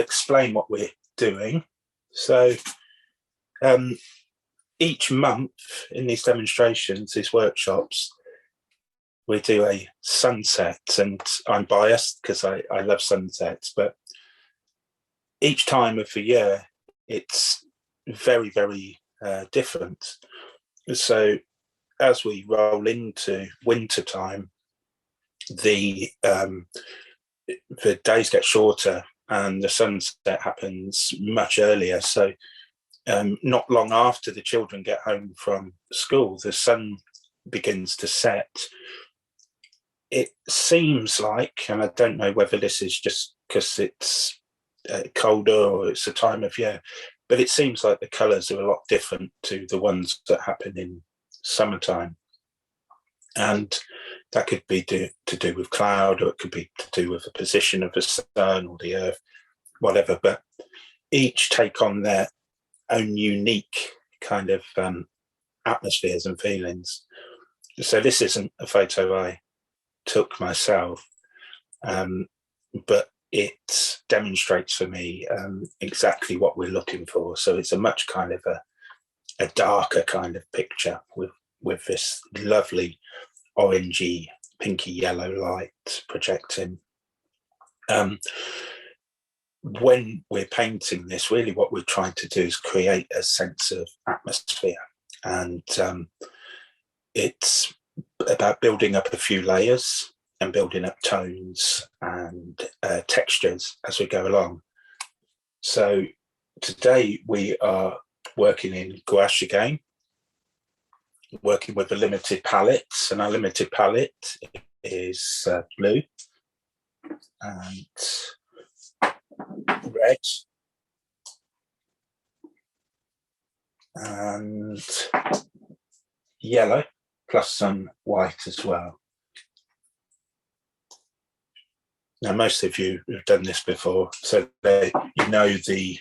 explain what we're doing. So each month in these demonstrations, these workshops, we do a sunset, and I'm biased because I love sunsets, but each time of the year, it's very, very different. So as we roll into winter time, the days get shorter and the sunset happens much earlier. So not long after the children get home from school, the sun begins to set. It seems like, and I don't know whether this is just because it's colder or it's a time of year, but it seems like the colours are a lot different to the ones that happen in summertime. And that could be to do with cloud, or it could be to do with the position of the sun or the earth, whatever. But each take on their own unique kind of atmospheres and feelings. So this isn't a photo I took myself, but it demonstrates for me exactly what we're looking for. So it's a much kind of a darker kind of picture with this lovely orangey, pinky yellow light projecting. When we're painting this, really what we're trying to do is create a sense of atmosphere, and it's about building up a few layers and building up tones and textures as we go along. So today we are working in gouache again, working with a limited palette, and our limited palette is blue and red and yellow, plus some white as well. Now, most of you have done this before, so you know the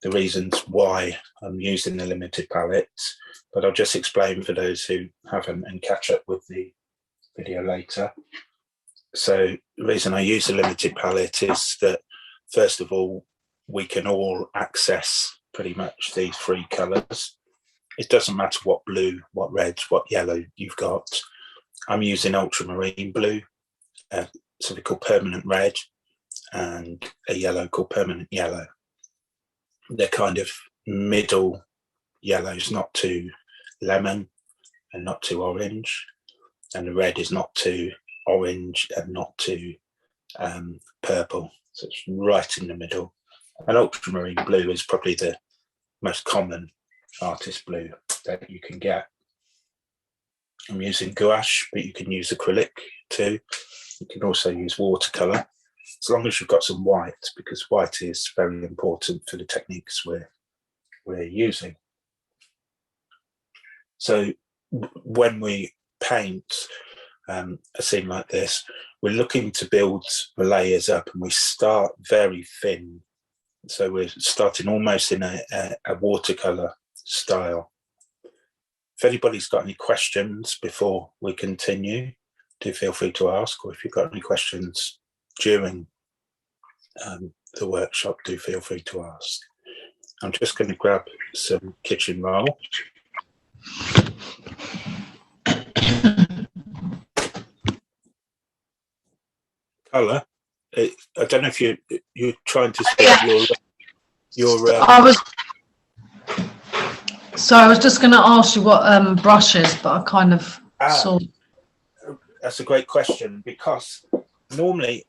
reasons why I'm using the limited palette, but I'll just explain for those who haven't and catch up with the video later. So the reason I use the limited palette is that, first of all, we can all access pretty much these three colours. It doesn't matter what blue, what red, what yellow you've got. I'm using ultramarine blue, something called permanent red, and a yellow called permanent yellow. They're kind of middle yellows, not too lemon and not too orange, and the red is not too orange and not too purple, so it's right in the middle. And ultramarine blue is probably the most common artist blue that you can get. I'm using gouache, but you can use acrylic too. You can also use watercolour, as long as you've got some white, because white is very important for the techniques we're using. So when we paint a scene like this, we're looking to build the layers up, and we start very thin. So we're starting almost in a watercolour style. If anybody's got any questions before we continue, do feel free to ask, or if you've got any questions during the workshop, do feel free to ask. I'm just going to grab some kitchen roll. Colour. I don't know if you're trying to speak your I was just going to ask you what brushes, but I kind of saw. That's a great question, because normally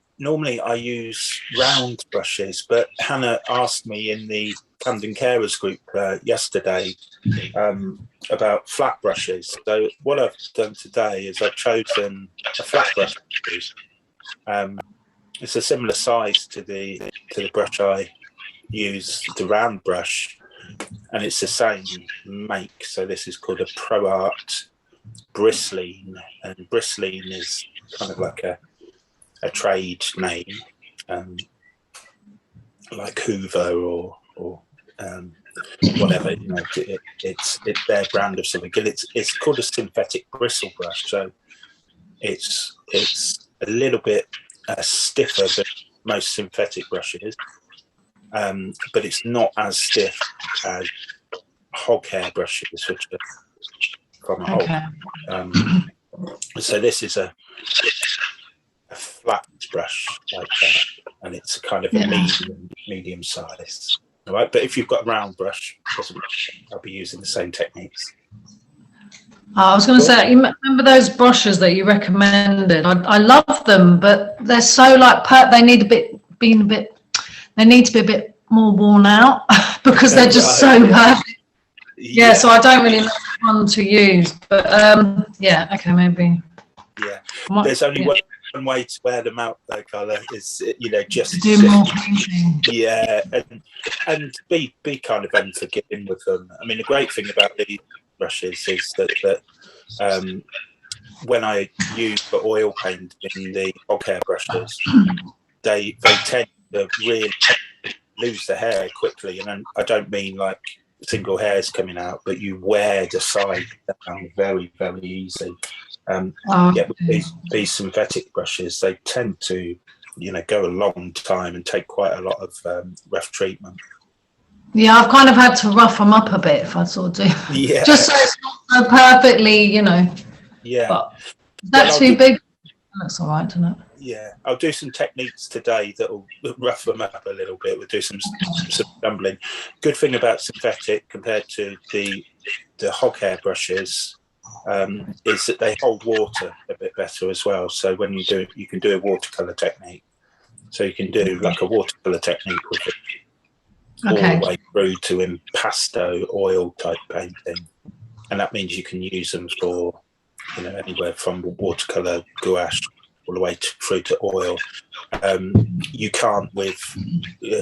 I use round brushes, but Hannah asked me in the Camden Carers group yesterday about flat brushes. So what I've done today is I've chosen a flat brush. It's a similar size to the brush I use, the round brush, and it's the same make. So this is called a ProArt Bristline, and Bristline is kind of like a trade name, like Hoover or whatever. You know, it's their brand of something. It's called a synthetic bristle brush, so it's a little bit stiffer most synthetic brushes, but it's not as stiff as hog hair brushes, which are from a hog. Okay. So this is a flat brush like that, and it's a kind of a medium size. All right, but if you've got a round brush, I'll be using the same techniques. I was going to say, you remember those brushes that you recommended? I love them, but they're so like they need to be a bit more worn out because they're just so perfect. Yeah, so I don't really know which one to use, but yeah, okay, maybe. Yeah, there's only one way to wear them out, though, Carla, is just do more painting. Yeah, and be kind of unforgiving with them. I mean, the great thing about these brushes is that when I use the oil paint in the hog hair brushes, they tend to really lose the hair quickly, and I don't mean like single hairs coming out, but you wear the side down very, very easy. With these synthetic brushes, they tend to go a long time and take quite a lot of rough treatment. Yeah, I've kind of had to rough them up a bit if I sort of do. Yeah. Just so it's not so perfectly, Yeah. But that's too big. That's all right, isn't it? Yeah, I'll do some techniques today that will rough them up a little bit. We'll do some stumbling. Good thing about synthetic compared to the hog hair brushes is that they hold water a bit better as well. So when you do it, you can do a watercolor technique. So you can do like a watercolor technique with it all the way through to impasto oil type painting, and that means you can use them for anywhere from watercolor, gouache, all the way through to oil. You can't with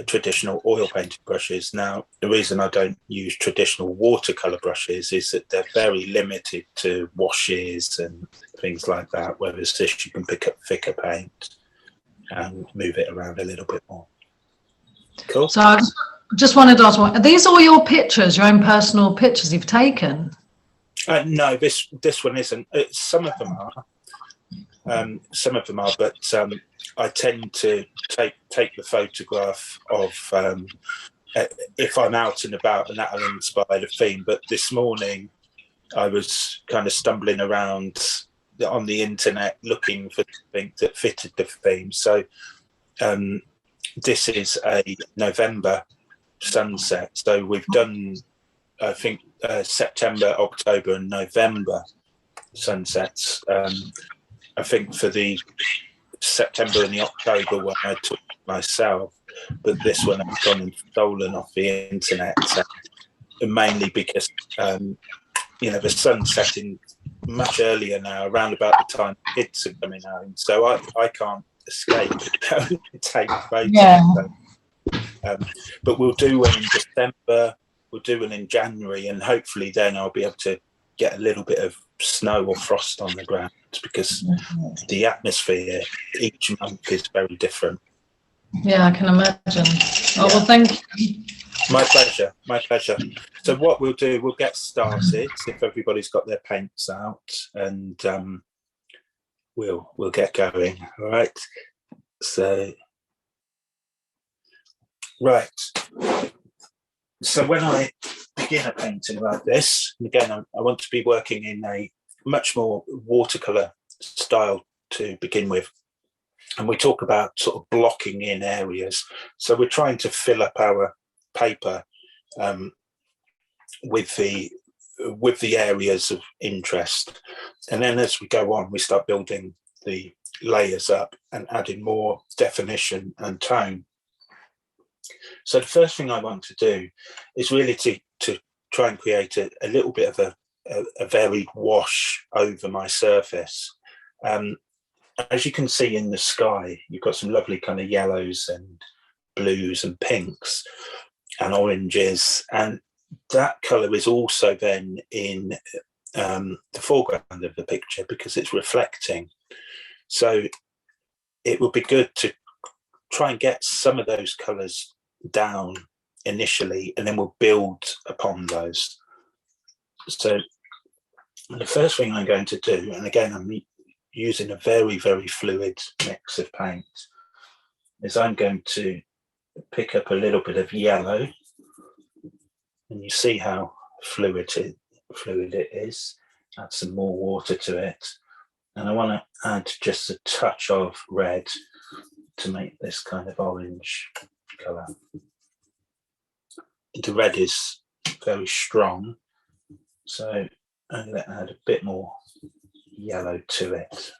traditional oil painted brushes. Now, the reason I don't use traditional watercolor brushes is that they're very limited to washes and things like that, whereas this you can pick up thicker paint and move it around a little bit more. Cool. So I just wanted to ask, are these all your pictures, your own personal pictures you've taken? No, this one isn't. Some of them are. But I tend to take the photograph of if I'm out and about, and that'll inspire the theme. But this morning, I was kind of stumbling around on the internet looking for something that fitted the theme. So this is a November sunset. So we've done, I think, September, October, and November sunsets. I think for the September and the October one I took myself, but this one I've gone and stolen off the internet, mainly because the sun's setting much earlier now, around about the time kids are coming home, so I can't escape to take photos. Yeah. But we'll do one in December, we'll do one in January, and hopefully then I'll be able to get a little bit of snow or frost on the ground, because the atmosphere each month is very different. Yeah, I can imagine. Oh, well, thank you. My pleasure. So what we'll do, we'll get started if everybody's got their paints out, and we'll get going. All right. So when I begin a painting like this, again, I want to be working in a much more watercolor style to begin with, and we talk about sort of blocking in areas. So we're trying to fill up our paper with the areas of interest, and then as we go on, we start building the layers up and adding more definition and tone. So the first thing I want to do is really to try and create a little bit of a varied wash over my surface. As you can see in the sky, you've got some lovely kind of yellows and blues and pinks and oranges, and that colour is also then in the foreground of the picture because it's reflecting. So it would be good to try and get some of those colours down initially, and then we'll build upon those. So the first thing I'm going to do, and again I'm using a very, very fluid mix of paint, is I'm going to pick up a little bit of yellow, and you see how fluid it is. Add some more water to it, and I want to add just a touch of red to make this kind of orange colour. The red is very strong, so I'm going to add a bit more yellow to it.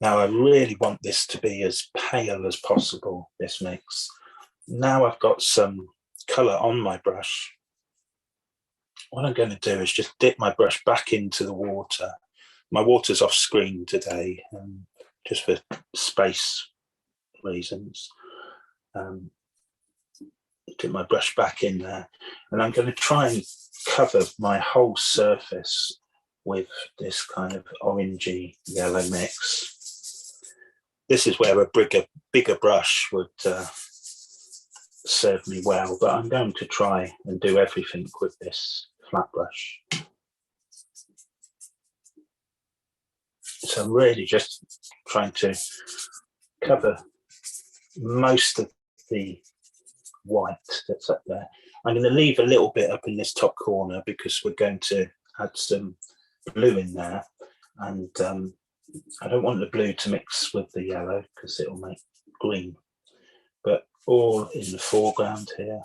Now I really want this to be as pale as possible, this mix. Now I've got some colour on my brush. What I'm going to do is just dip my brush back into the water. My water's off screen today, just for space reasons. Dip my brush back in there, and I'm going to try and cover my whole surface with this kind of orangey yellow mix. This is where a bigger brush would serve me well, but I'm going to try and do everything with this flat brush. So I'm really just trying to cover most of the white that's up there. I'm going to leave a little bit up in this top corner because we're going to add some blue in there, and I don't want the blue to mix with the yellow because it'll make green, but all in the foreground here.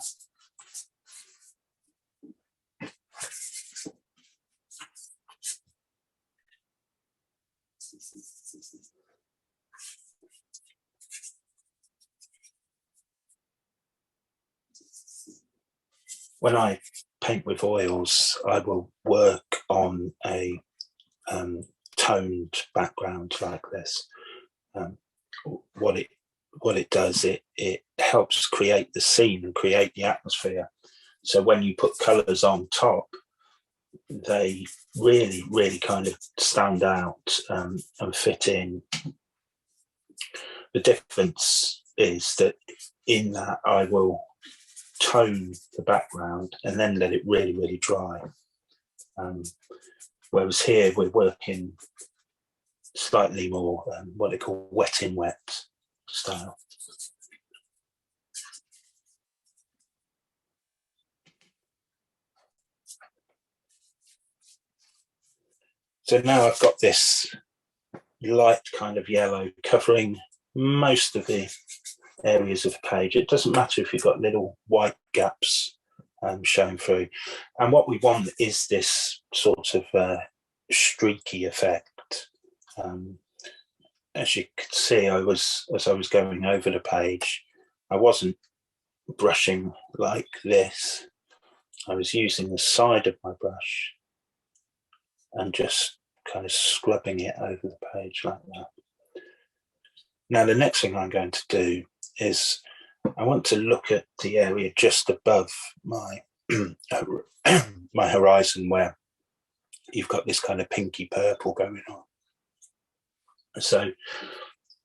When I paint with oils, I will work on a toned background like this. What it does, it helps create the scene and create the atmosphere. So when you put colours on top, they really kind of stand out and fit in. The difference is that in that I will tone the background and then let it really dry. Whereas here we're working slightly more what they call wet in wet style. So now I've got this light kind of yellow covering most of the areas of the page. It doesn't matter if you've got little white gaps showing through. And what we want is this sort of streaky effect. As you can see, as I was going over the page, I wasn't brushing like this. I was using the side of my brush and just kind of scrubbing it over the page like that. Now, the next thing I'm going to do is I want to look at the area just above my my horizon where you've got this kind of pinky purple going on. So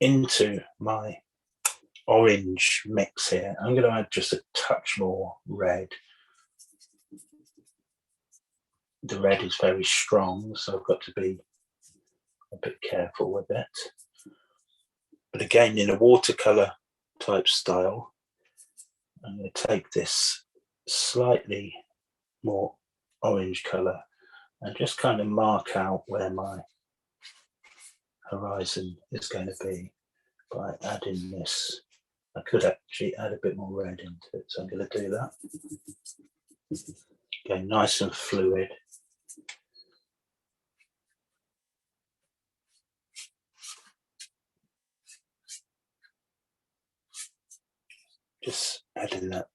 into my orange mix here, I'm going to add just a touch more red. The red is very strong, so I've got to be a bit careful with it. But again, in a watercolor type style, I'm going to take this slightly more orange color and just kind of mark out where my horizon is going to be by adding this. I could actually add a bit more red into it, so I'm going to do that. Okay, nice and fluid. Just adding that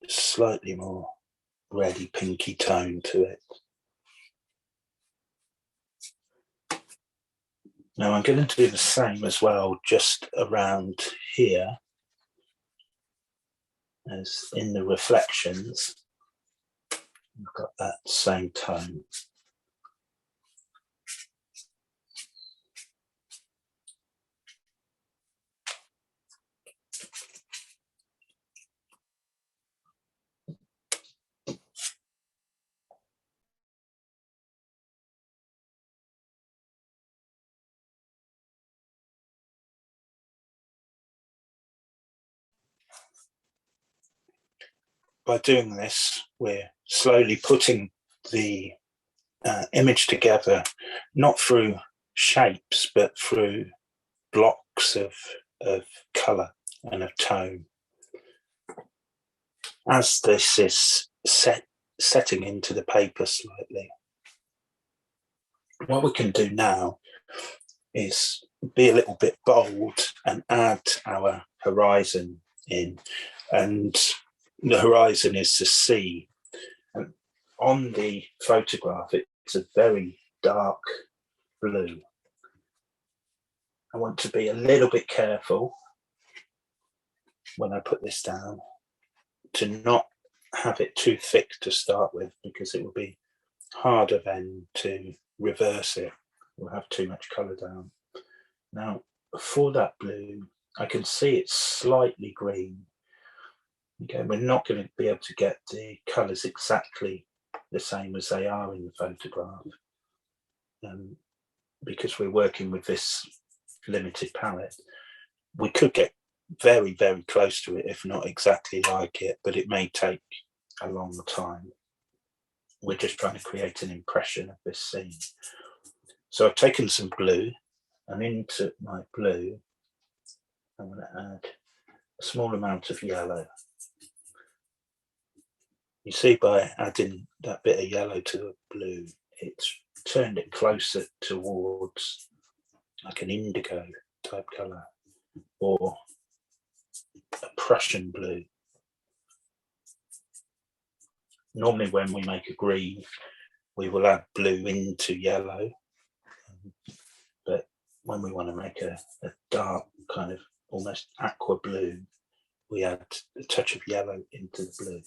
slightly more reddy pinky tone to it. Now I'm going to do the same as well just around here as in the reflections. We've got that same tone. by doing this, we're slowly putting the image together, not through shapes, but through blocks of colour and of tone. As this is setting into the paper slightly, what we can do now is be a little bit bold and add our horizon in, and the horizon is the sea. And on the photograph, it's a very dark blue. I want to be a little bit careful when I put this down to not have it too thick to start with, because it will be harder then to reverse it. We'll have too much colour down. Now, for that blue, I can see it's slightly green. Okay, we're not going to be able to get the colours exactly the same as they are in the photograph, because we're working with this limited palette. We could get very, very close to it, if not exactly like it, but it may take a long time. We're just trying to create an impression of this scene. So I've taken some blue, and into my blue, I'm going to add a small amount of yellow. You see, by adding that bit of yellow to the blue, it's turned it closer towards like an indigo type colour, or a Prussian blue. Normally when we make a green, we will add blue into yellow, but when we want to make a dark kind of almost aqua blue, we add a touch of yellow into the blue.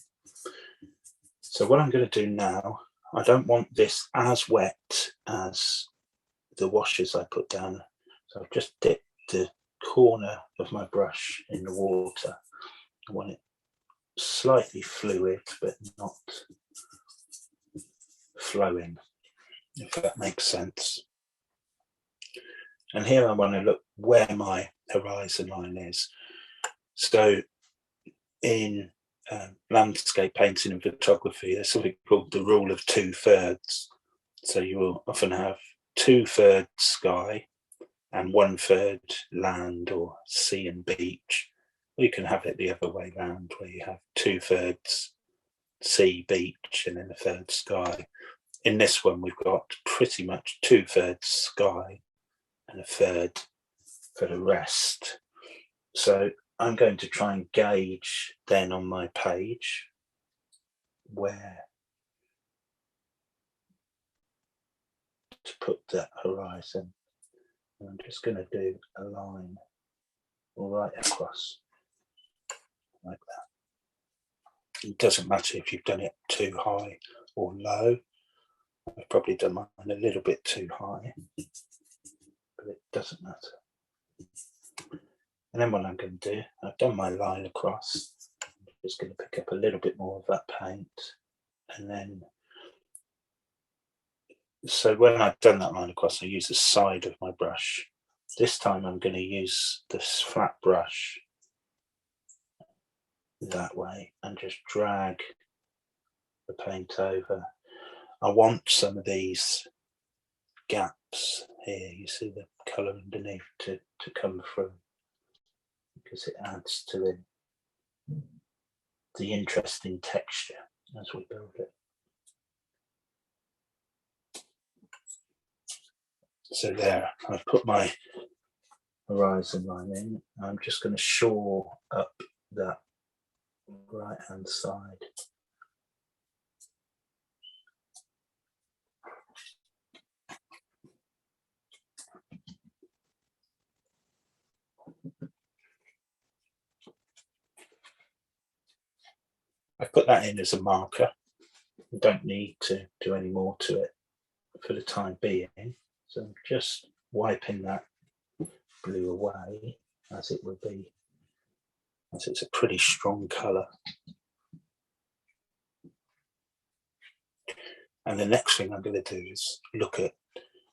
So what I'm going to do now, I don't want this as wet as the washes I put down, so I've just dipped the corner of my brush in the water. I want it slightly fluid, but not flowing, if that makes sense. And here I want to look where my horizon line is. So in landscape painting and photography, there's something called the rule of 2/3. So you will often have 2/3 sky and 1/3 land or sea and beach. Or you can have it the other way around, where you have 2/3 sea, beach, and then 1/3 sky. In this one, we've got pretty much 2/3 sky and 1/3 for the rest. So I'm going to try and gauge then on my page where to put that horizon. And I'm just going to do a line right across like that. It doesn't matter if you've done it too high or low. I've probably done mine a little bit too high, but it doesn't matter. And then what I'm going to do, I've done my line across. I'm just going to pick up a little bit more of that paint, and then, so when I've done that line across, I use the side of my brush. This time I'm going to use this flat brush that way and just drag the paint over. I want some of these gaps here, you see the colour underneath, to come through, because it adds to the interesting texture as we build it. So there, I've put my horizon line in. I'm just going to shore up that right hand side. I've put that in as a marker. We don't need to do any more to it for the time being. So I'm just wiping that blue away, as it would be, as it's a pretty strong colour. And the next thing I'm going to do is look at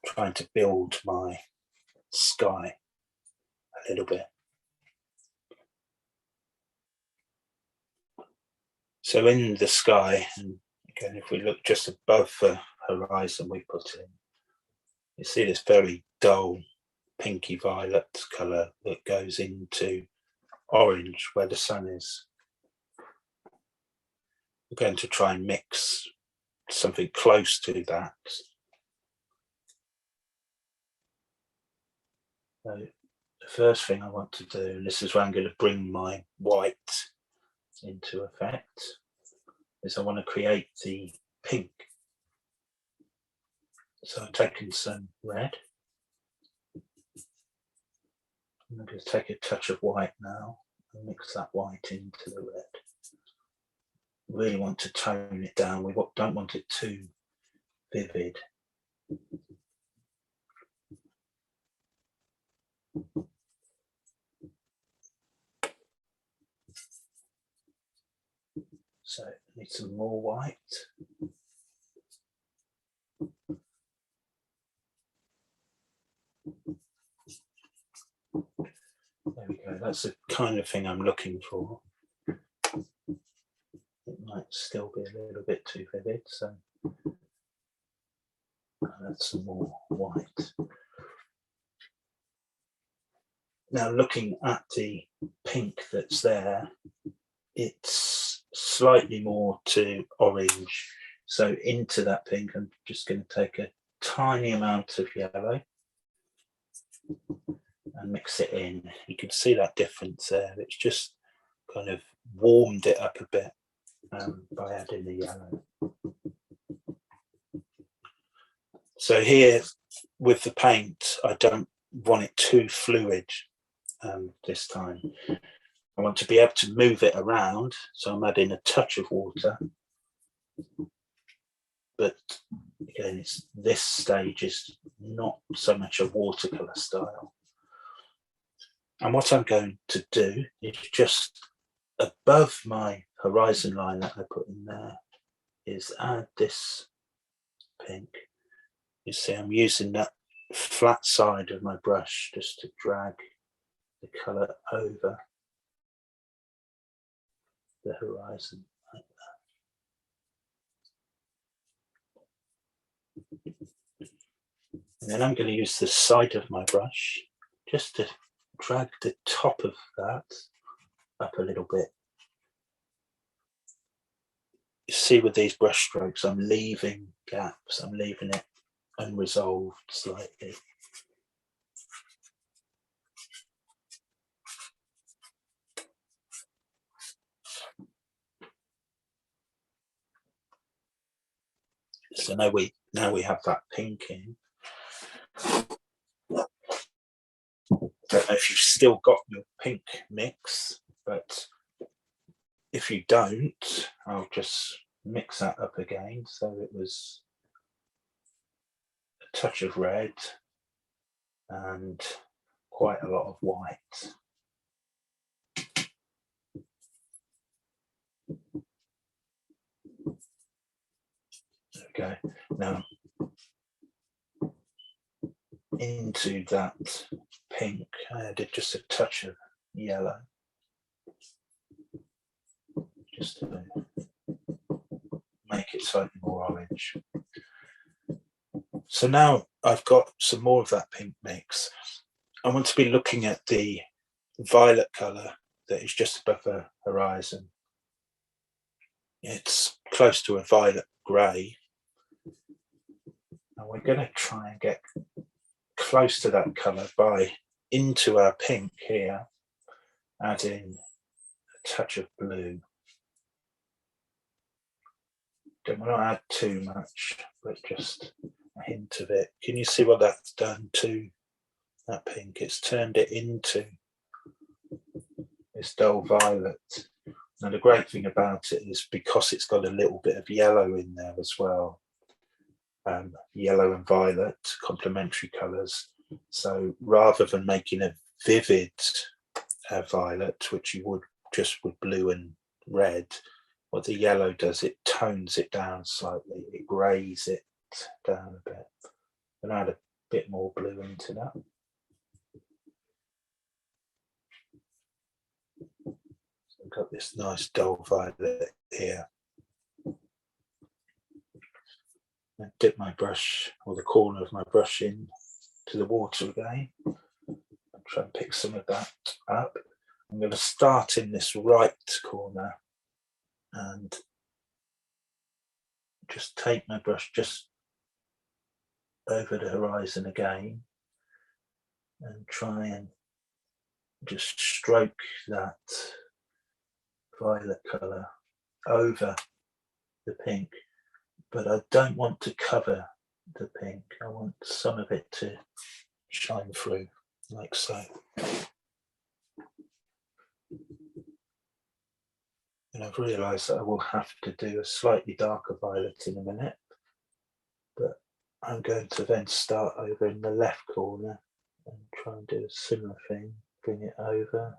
trying to build my sky a little bit. So in the sky, and again, if we look just above the horizon we put in, you see this very dull pinky violet colour that goes into orange where the sun is. We're going to try and mix something close to that. So the first thing I want to do, and this is where I'm going to bring my white into effect, is I want to create the pink. So I'm taking some red. I'm going to take a touch of white now and mix that white into the red. Really want to tone it down. We don't want it too vivid. So I need some more white. There we go. That's the kind of thing I'm looking for. It might still be a little bit too vivid, so I'll add some more white. Now looking at the pink that's there, it's slightly more to orange. So into that pink, I'm just going to take a tiny amount of yellow and mix it in. You can see that difference there. It's just kind of warmed it up a bit by adding the yellow. So here with the paint, I don't want it too fluid this time. I want to be able to move it around, so I'm adding a touch of water. But again, this stage is not so much a watercolour style. And what I'm going to do is just above my horizon line that I put in there is add this pink. You see I'm using that flat side of my brush just to drag the colour over the horizon like that. And then I'm going to use the side of my brush just to drag the top of that up a little bit. You see with these brush strokes, I'm leaving gaps, I'm leaving it unresolved slightly. So now we have that pink in. Don't know if you've still got your pink mix, but if you don't, I'll just mix that up again. So it was a touch of red and quite a lot of white. Okay, now into that pink, I added just a touch of yellow, just to make it slightly more orange. So now I've got some more of that pink mix. I want to be looking at the violet colour that is just above the horizon. It's close to a violet grey. And we're going to try and get close to that colour by into our pink here, adding a touch of blue. Don't want to add too much, but just a hint of it. Can you see what that's done to that pink? It's turned it into this dull violet. Now the great thing about it is because it's got a little bit of yellow in there as well. Yellow and violet, complementary colours. So rather than making a vivid violet, which you would just with blue and red, what the yellow does, it tones it down slightly, it greys it down a bit. And add a bit more blue into that. So got this nice dull violet here. I dip my brush, or the corner of my brush, in to the water again. I'll try and pick some of that up. I'm going to start in this right corner and just take my brush just over the horizon again and try and just stroke that violet colour over the pink, but I don't want to cover the pink. I want some of it to shine through, like so. And I've realised that I will have to do a slightly darker violet in a minute, but I'm going to then start over in the left corner and try and do a similar thing, bring it over.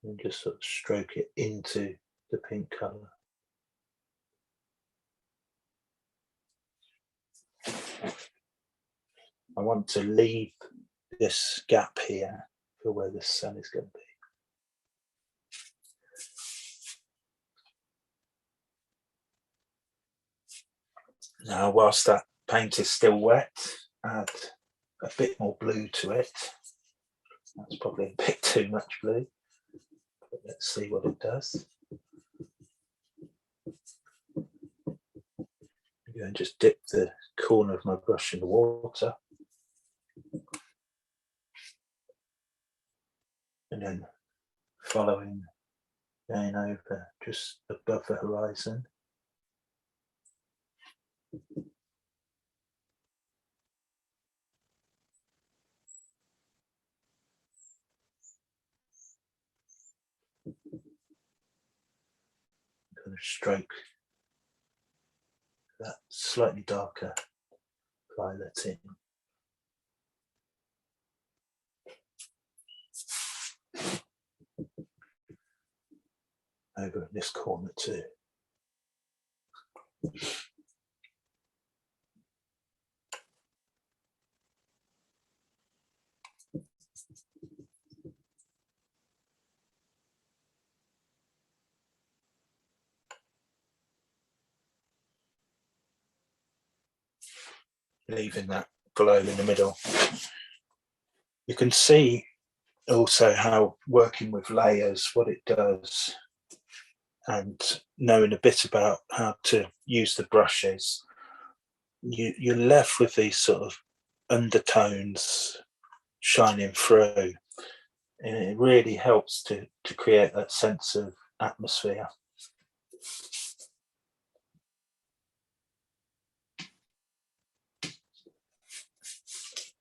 And just sort of stroke it into the pink colour. I want to leave this gap here for where the sun is going to be. Now, whilst that paint is still wet, add a bit more blue to it. That's probably a bit too much blue, but let's see what it does. I'm going to just dip the corner of my brush in the water. And then following, going over just above the horizon. Kind of stroke that slightly darker violet in. Over in this corner too. Leaving that glow in the middle. You can see also how working with layers, what it does, and knowing a bit about how to use the brushes, you're left with these sort of undertones shining through, and it really helps to create that sense of atmosphere.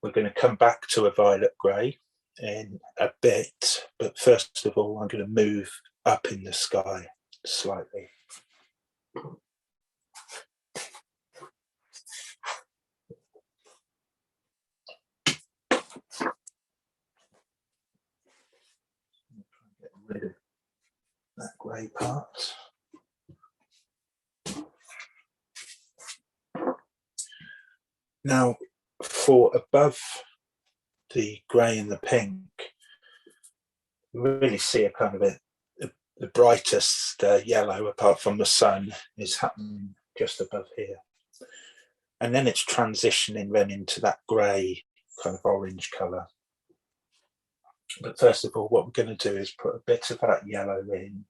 We're going to come back to a violet grey in a bit, but first of all I'm going to move up in the sky slightly. Get rid of that grey part. Now, for above the grey and the pink, you really see a kind of the brightest yellow, apart from the sun, is happening just above here. And then it's transitioning then into that grey kind of orange colour. But first of all, what we're going to do is put a bit of that yellow in.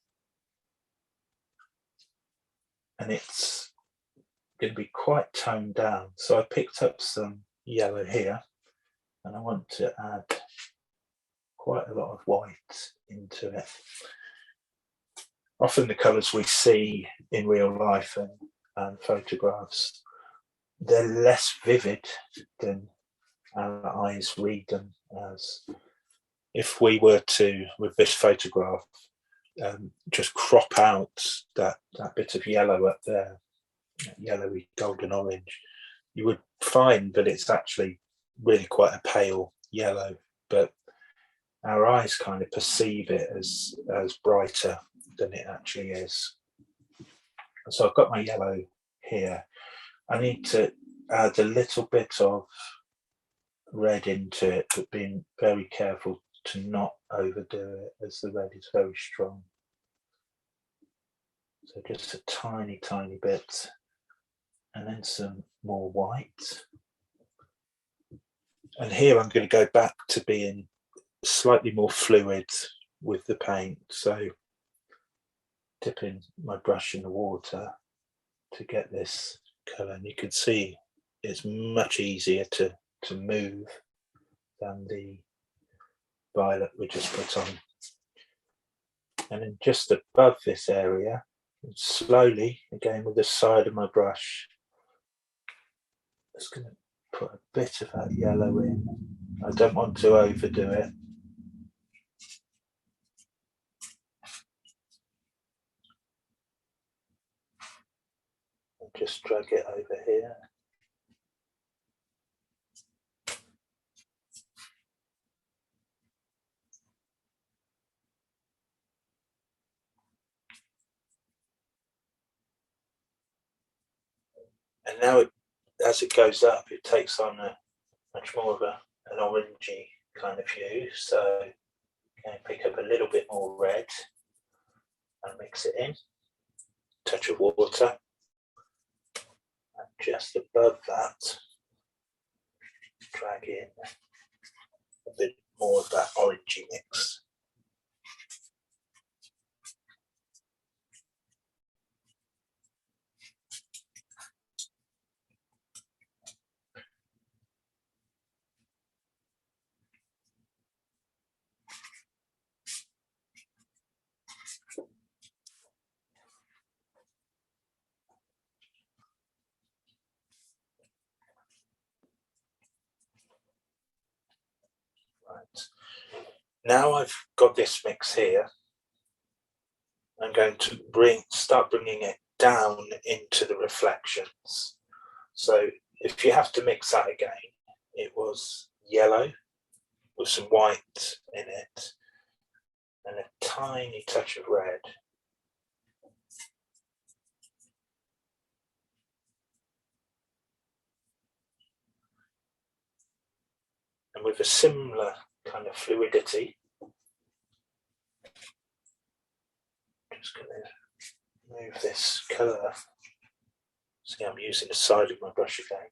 And it's going to be quite toned down. So I picked up some yellow here, and I want to add quite a lot of white into it. Often the colours we see in real life and photographs, they're less vivid than our eyes read them as. If we were to, with this photograph, just crop out that bit of yellow up there, yellowy golden orange, you would find that it's actually really quite a pale yellow, but our eyes kind of perceive it as brighter than it actually is. So I've got my yellow here. I need to add a little bit of red into it, but being very careful to not overdo it as the red is very strong. So just a tiny bit, and then some more white. And here I'm going to go back to being slightly more fluid with the paint. So dipping my brush in the water to get this colour, and you can see it's much easier to move than the violet we just put on. And then just above this area, slowly, again with the side of my brush, just going to put a bit of that yellow in. I don't want to overdo it. Just drag it over here. And now as it goes up, it takes on a much more of an orangey kind of hue. So I'm going to pick up a little bit more red and mix it in. Touch of water. And just above that, drag in a bit more of that orangey mix. Right. Now I've got this mix here, I'm going to start bringing it down into the reflections. So if you have to mix that again, it was yellow with some white in it and a tiny touch of red. And with a similar kind of fluidity, just going to move this colour. See, I'm using the side of my brush again.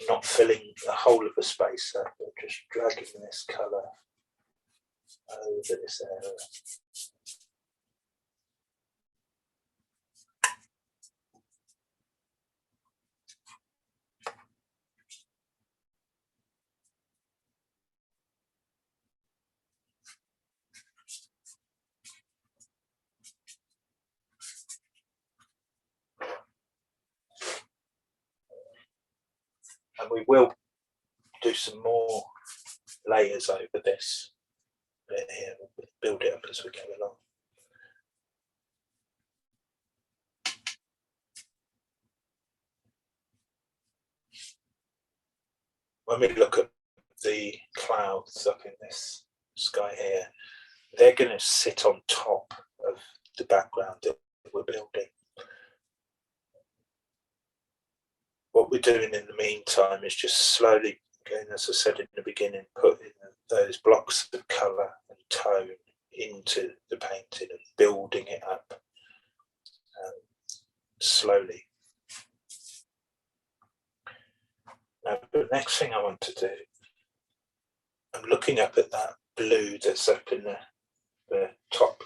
Not filling the whole of the space up, but just dragging this colour over this area. And we will do some more layers over this bit here. We'll build it up as we go along. When we look at the clouds up in this sky here, they're going to sit on top of the background that we're building. What we're doing in the meantime is just slowly, again, as I said in the beginning, putting those blocks of colour and tone into the painting and building it up slowly. Now, the next thing I want to do, I'm looking up at that blue that's up in the top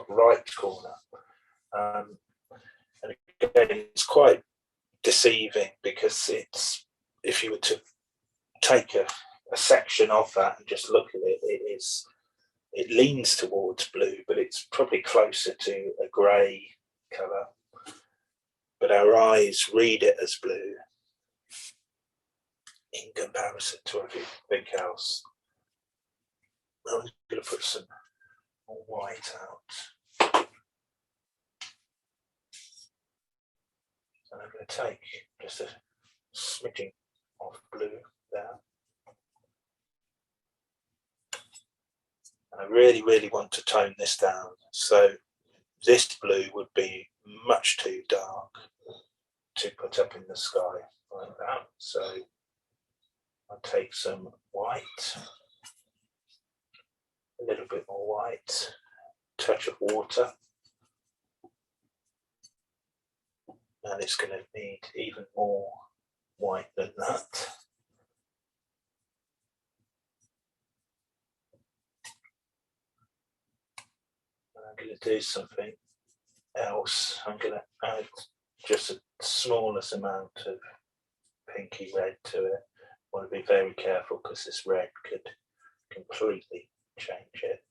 right corner. And again, it's quite deceiving because it's, if you were to take a section of that and just look at it, it leans towards blue, but it's probably closer to a grey colour. But our eyes read it as blue in comparison to everything else. I'm going to put some more white out. And I'm going to take just a smidgen of blue there. And I really, really want to tone this down. So this blue would be much too dark to put up in the sky. amount. So I'll take some white, a little bit more white, touch of water, and it's going to need even more white than that. And I'm going to do something else. I'm going to add just the smallest amount of pinky red to it. I want to be very careful because this red could completely change it.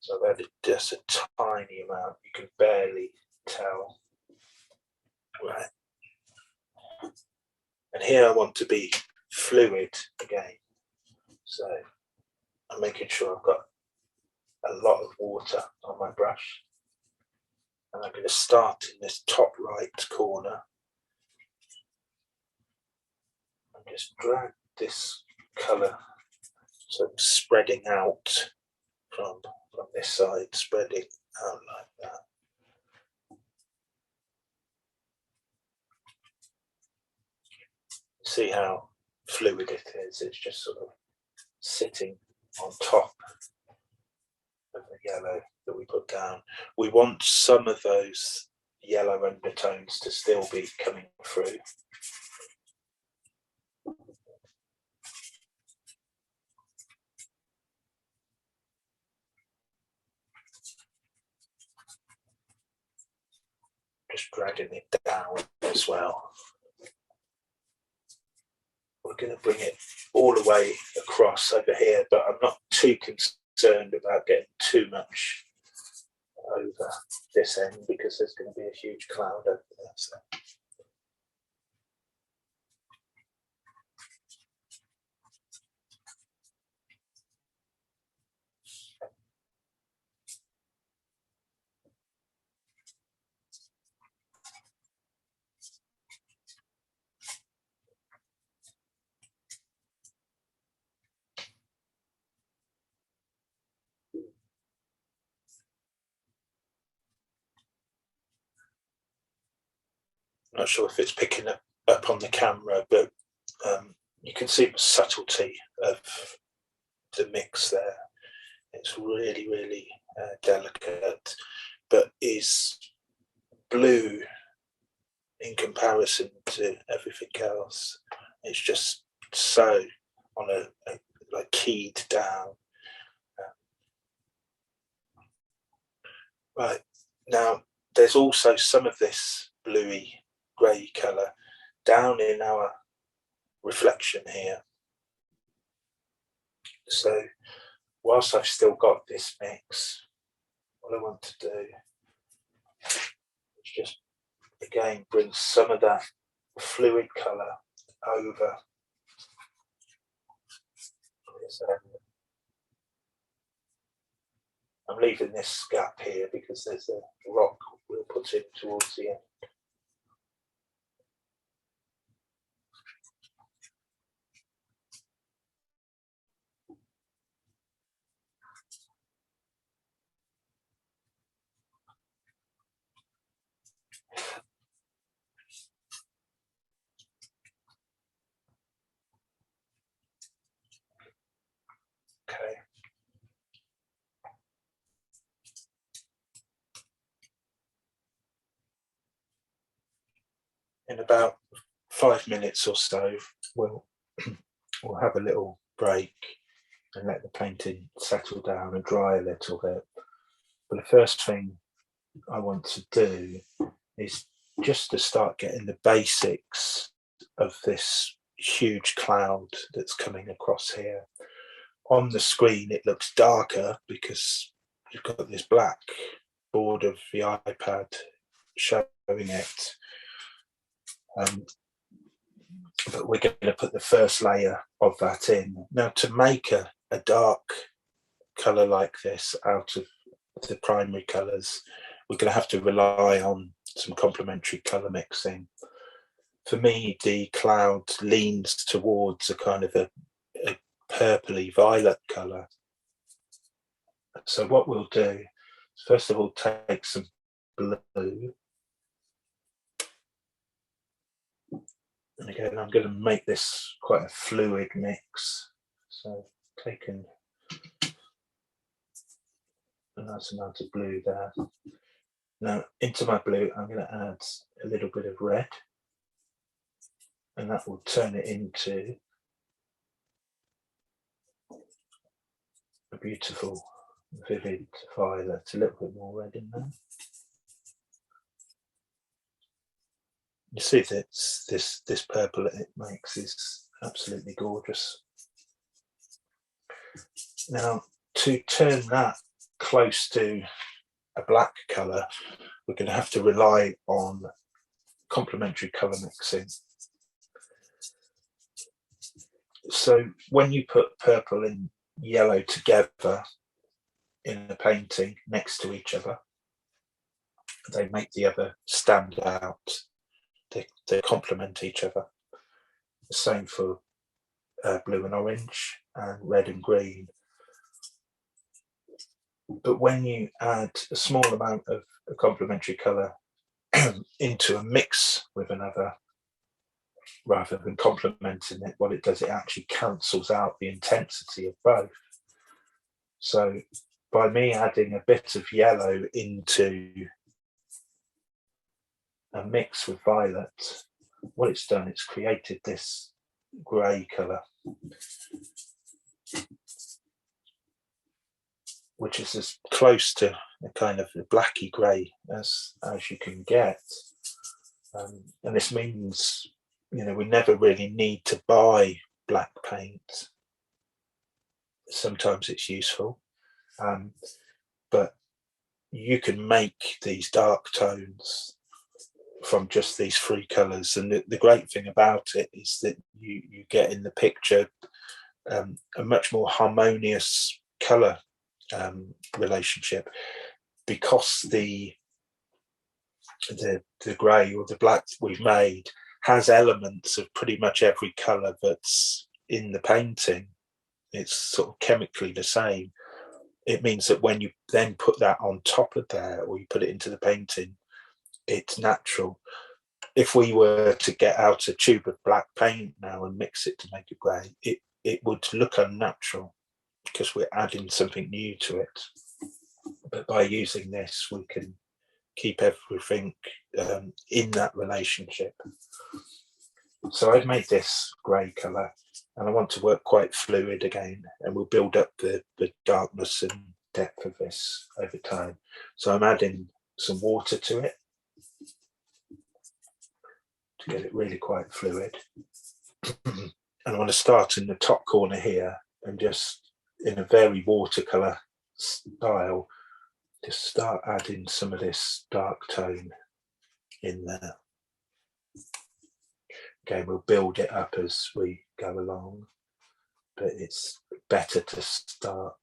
So I've added just a tiny amount. You can barely tell. Right. And here I want to be fluid again. So I'm making sure I've got a lot of water on my brush. And I'm going to start in this top right corner and just drag this colour, so spreading out from this side, spreading out like that. See how fluid it is? It's just sort of sitting on top of the yellow that we put down. We want some of those yellow undertones to still be coming through. Just dragging it down as well. We're going to bring it all the way across over here, but I'm not too concerned about getting too much over this end because there's going to be a huge cloud over there. So. Not sure if it's picking up on the camera, but you can see the subtlety of the mix there. It's really, really delicate, but is blue in comparison to everything else. It's just so on a like keyed down. Right, now there's also some of this bluey grey colour down in our reflection here. So whilst I've still got this mix, what I want to do is just again bring some of that fluid colour over this area. I'm leaving this gap here because there's a rock we'll put in towards the end. Okay. In about 5 minutes or so, we'll have a little break and let the painting settle down and dry a little bit. But the first thing I want to do is just to start getting the basics of this huge cloud that's coming across here. On the screen it looks darker because you've got this black board of the iPad showing it. But we're going to put the first layer of that in. Now, to make a dark colour like this out of the primary colours, we're going to have to rely on some complementary colour mixing. For me, the cloud leans towards a kind of a purpley violet colour. So what we'll do is first of all take some blue. And again, I'm going to make this quite a fluid mix. So taking a nice amount of blue there. Now into my blue, I'm going to add a little bit of red, and that will turn it into a beautiful, vivid violet. A little bit more red in there. You see that this purple it makes is absolutely gorgeous. Now, to turn that close to a black colour, we're going to have to rely on complementary colour mixing. So when you put purple and yellow together in a painting next to each other, they make the other stand out. They complement each other. The same for blue and orange and red and green. But when you add a small amount of a complementary colour into a mix with another, rather than complementing it, what it does, it actually cancels out the intensity of both. So by me adding a bit of yellow into a mix with violet, what it's done, it's created this grey colour, which is as close to a kind of a blacky grey as you can get. And this means, you know, we never really need to buy black paint. Sometimes it's useful, but you can make these dark tones from just these three colours. And the great thing about it is that you get in the picture a much more harmonious colour relationship, because the grey or the black we've made has elements of pretty much every colour that's in the painting. It's sort of chemically the same. It means that when you then put that on top of there, or you put it into the painting, it's natural. If we were to get out a tube of black paint now and mix it to make a grey, it would look unnatural, because we're adding something new to it. But by using this, we can keep everything in that relationship. So I've made this grey colour, and I want to work quite fluid again, and we'll build up the darkness and depth of this over time. So I'm adding some water to it to get it really quite fluid. And I want to start in the top corner here, and just in a very watercolour style, just start adding some of this dark tone in there. Again, we'll build it up as we go along, but it's better to start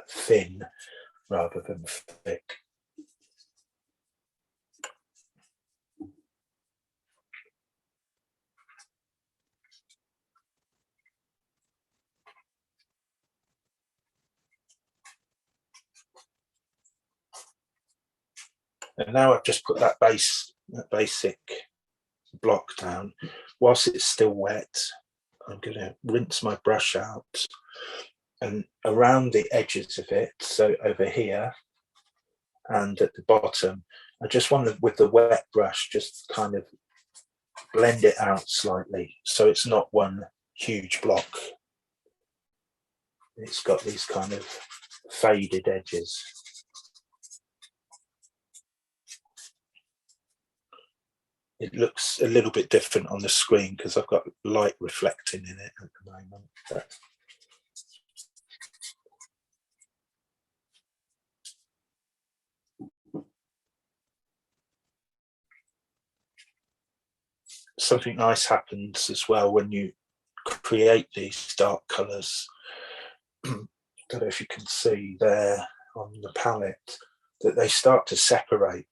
thin rather than thick. And now I've just put that basic block down. Whilst it's still wet, I'm going to rinse my brush out, and around the edges of it, so over here and at the bottom, I just want to, with the wet brush, just kind of blend it out slightly, so it's not one huge block. It's got these kind of faded edges. It looks a little bit different on the screen because I've got light reflecting in it at the moment. But something nice happens as well when you create these dark colours. I don't know if you can see there on the palette that they start to separate.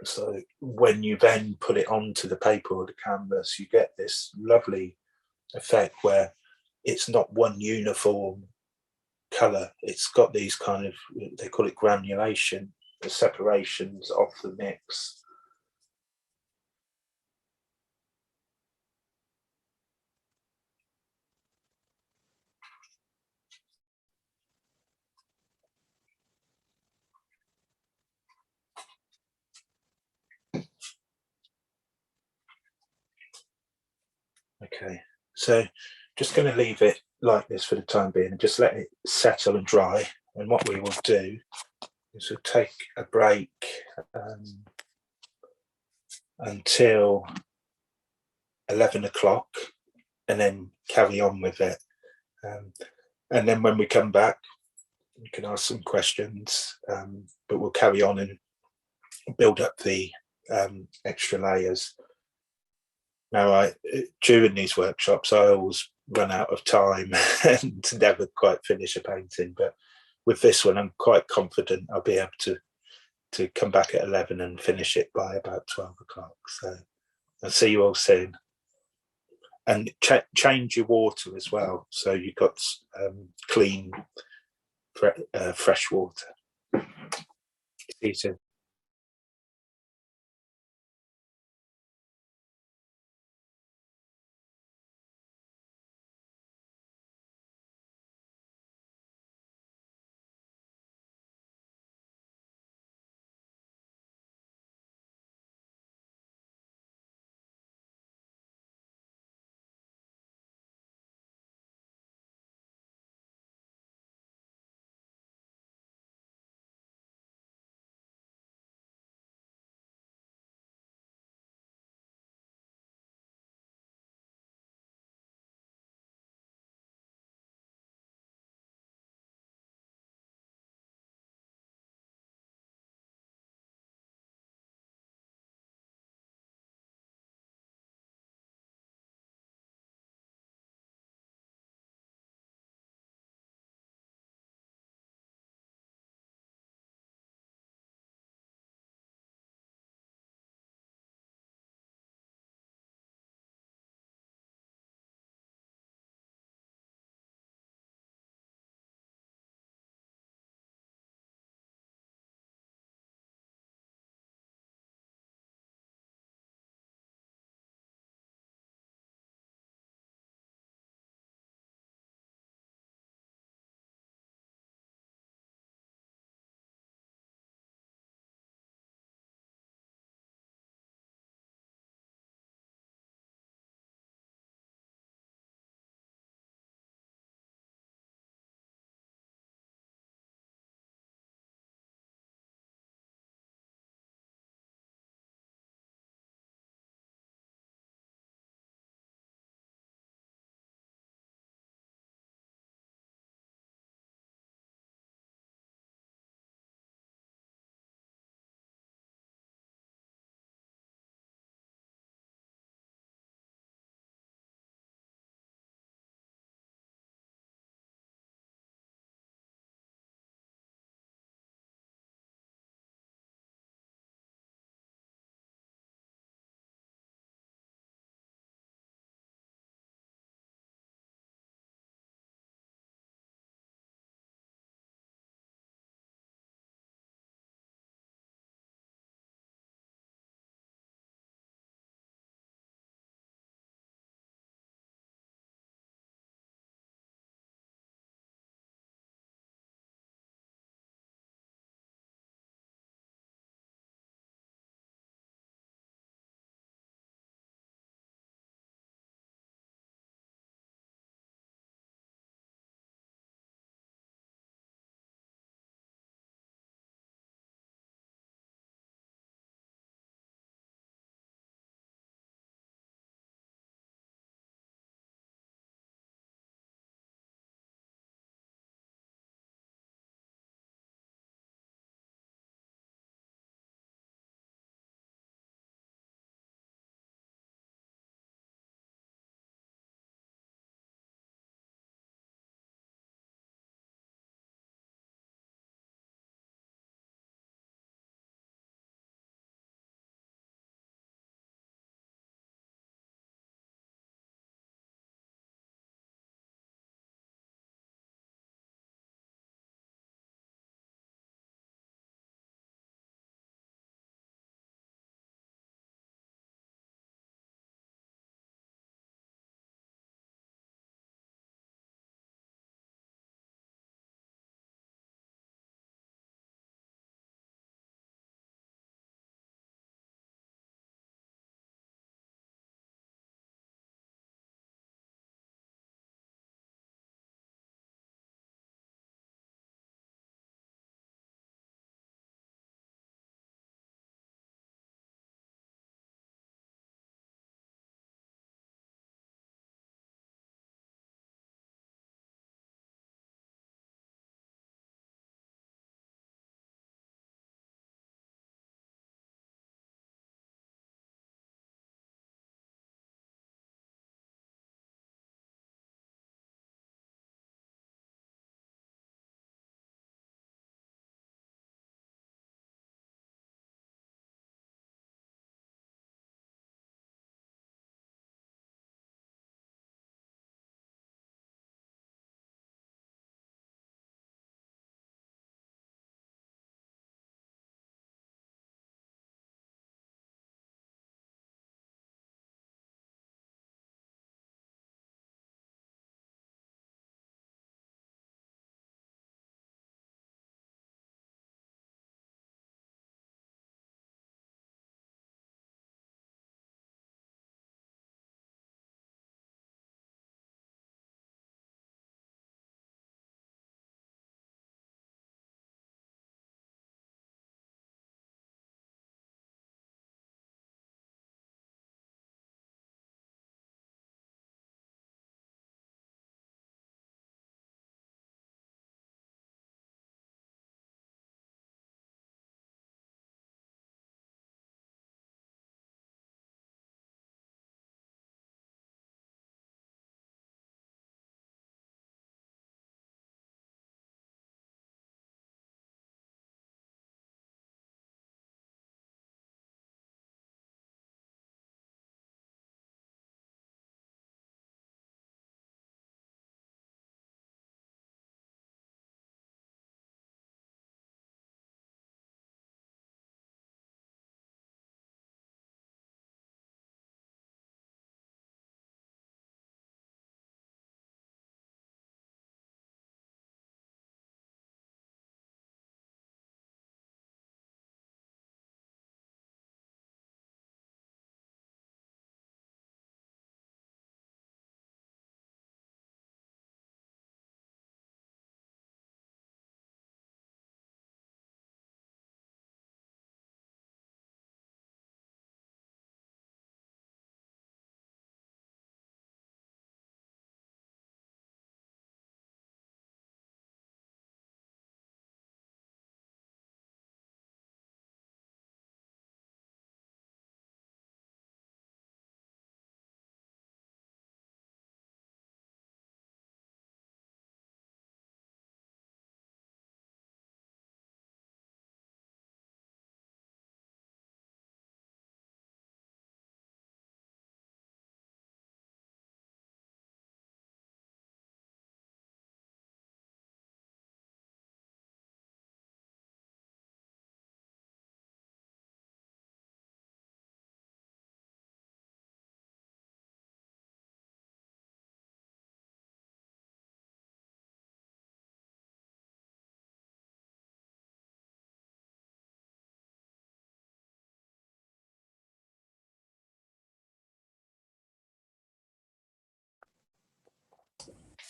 So when you then put it onto the paper or the canvas, you get this lovely effect where it's not one uniform colour. It's got these kind of, they call it granulation, the separations of the mix. Okay, so just going to leave it like this for the time being and just let it settle and dry. And what we will do is we'll take a break until 11 o'clock and then carry on with it. And then when we come back, you can ask some questions, but we'll carry on and build up the extra layers. Now, during these workshops, I always run out of time and never quite finish a painting. But with this one, I'm quite confident I'll be able to come back at 11 and finish it by about 12 o'clock. So I'll see you all soon. And change your water as well, so you've got clean, fresh water. See you soon.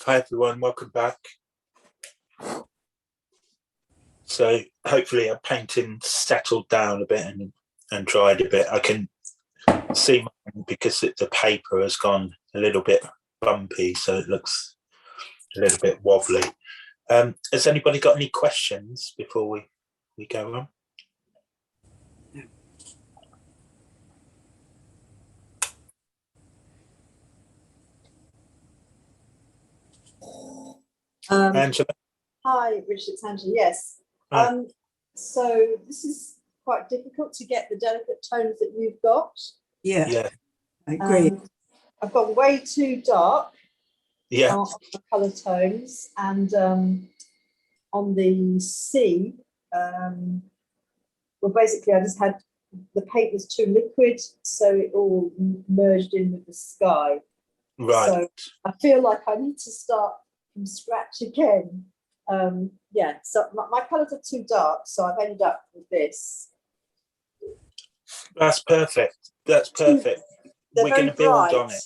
Hi everyone, welcome back. So hopefully our painting settled down a bit and dried a bit. I can see because the paper has gone a little bit bumpy, so it looks a little bit wobbly. Has anybody got any questions before we go on? Angela? Hi, Richard, it's Angela. Yes. So this is quite difficult to get the delicate tones that you've got. Yeah, I agree. I've got way too dark on the colour tones, and on the sea, well, basically I just had, the paint was too liquid, so it all merged in with the sky. Right. So I feel like I need to start from scratch again. Yeah, so my colours are too dark, so I've ended up with this. That's perfect. That's perfect. We're going to build on it.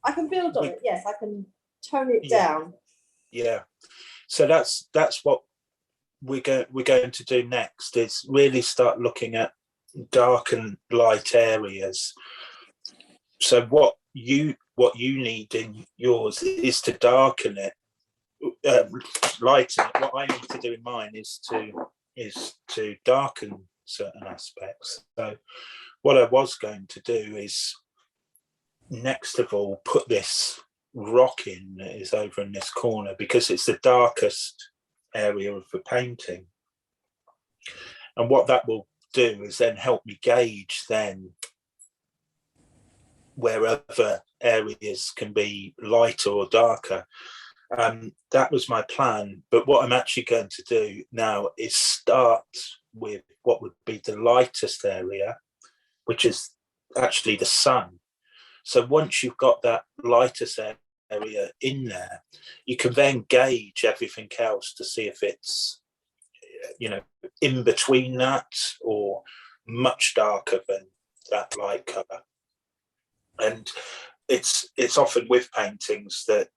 I can build on it, yes. I can tone it down. Yeah. So that's what we're going to do next, is really start looking at dark and light areas. So what you need in yours is to darken it, lighten it. What I need to do in mine is to darken certain aspects. So what I was going to do is, next of all, put this rock in that is over in this corner, because it's the darkest area of the painting. And what that will do is then help me gauge then where other areas can be lighter or darker. That was my plan, but what I'm actually going to do now is start with what would be the lightest area, which is actually the sun. So once you've got that lightest area in there, you can then gauge everything else to see if it's, in between that or much darker than that light colour. And it's often with paintings that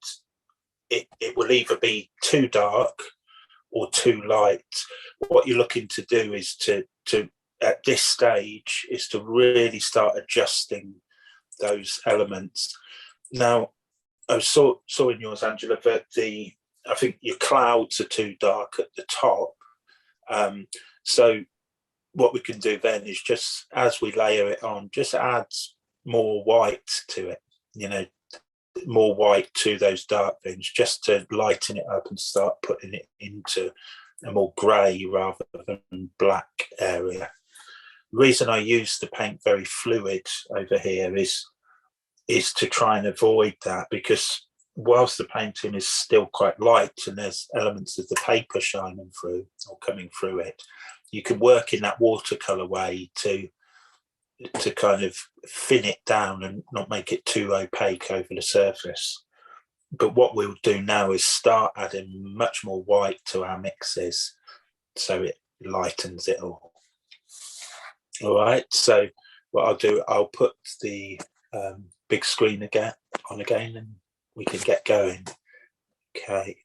it will either be too dark or too light. What you're looking to do is to at this stage is to really start adjusting those elements. Now, I saw in yours, Angela, that I think your clouds are too dark at the top. So what we can do then is, just as we layer it on, just add more white to it, more white to those dark things, just to lighten it up and start putting it into a more grey rather than black area. The reason I use the paint very fluid over here is to try and avoid that, because whilst the painting is still quite light and there's elements of the paper shining through or coming through it, you can work in that watercolour way to kind of thin it down and not make it too opaque over the surface. But what we'll do now is start adding much more white to our mixes, so it lightens it all. All right, so what I'll do, I'll put the big screen again and we can get going. Okay.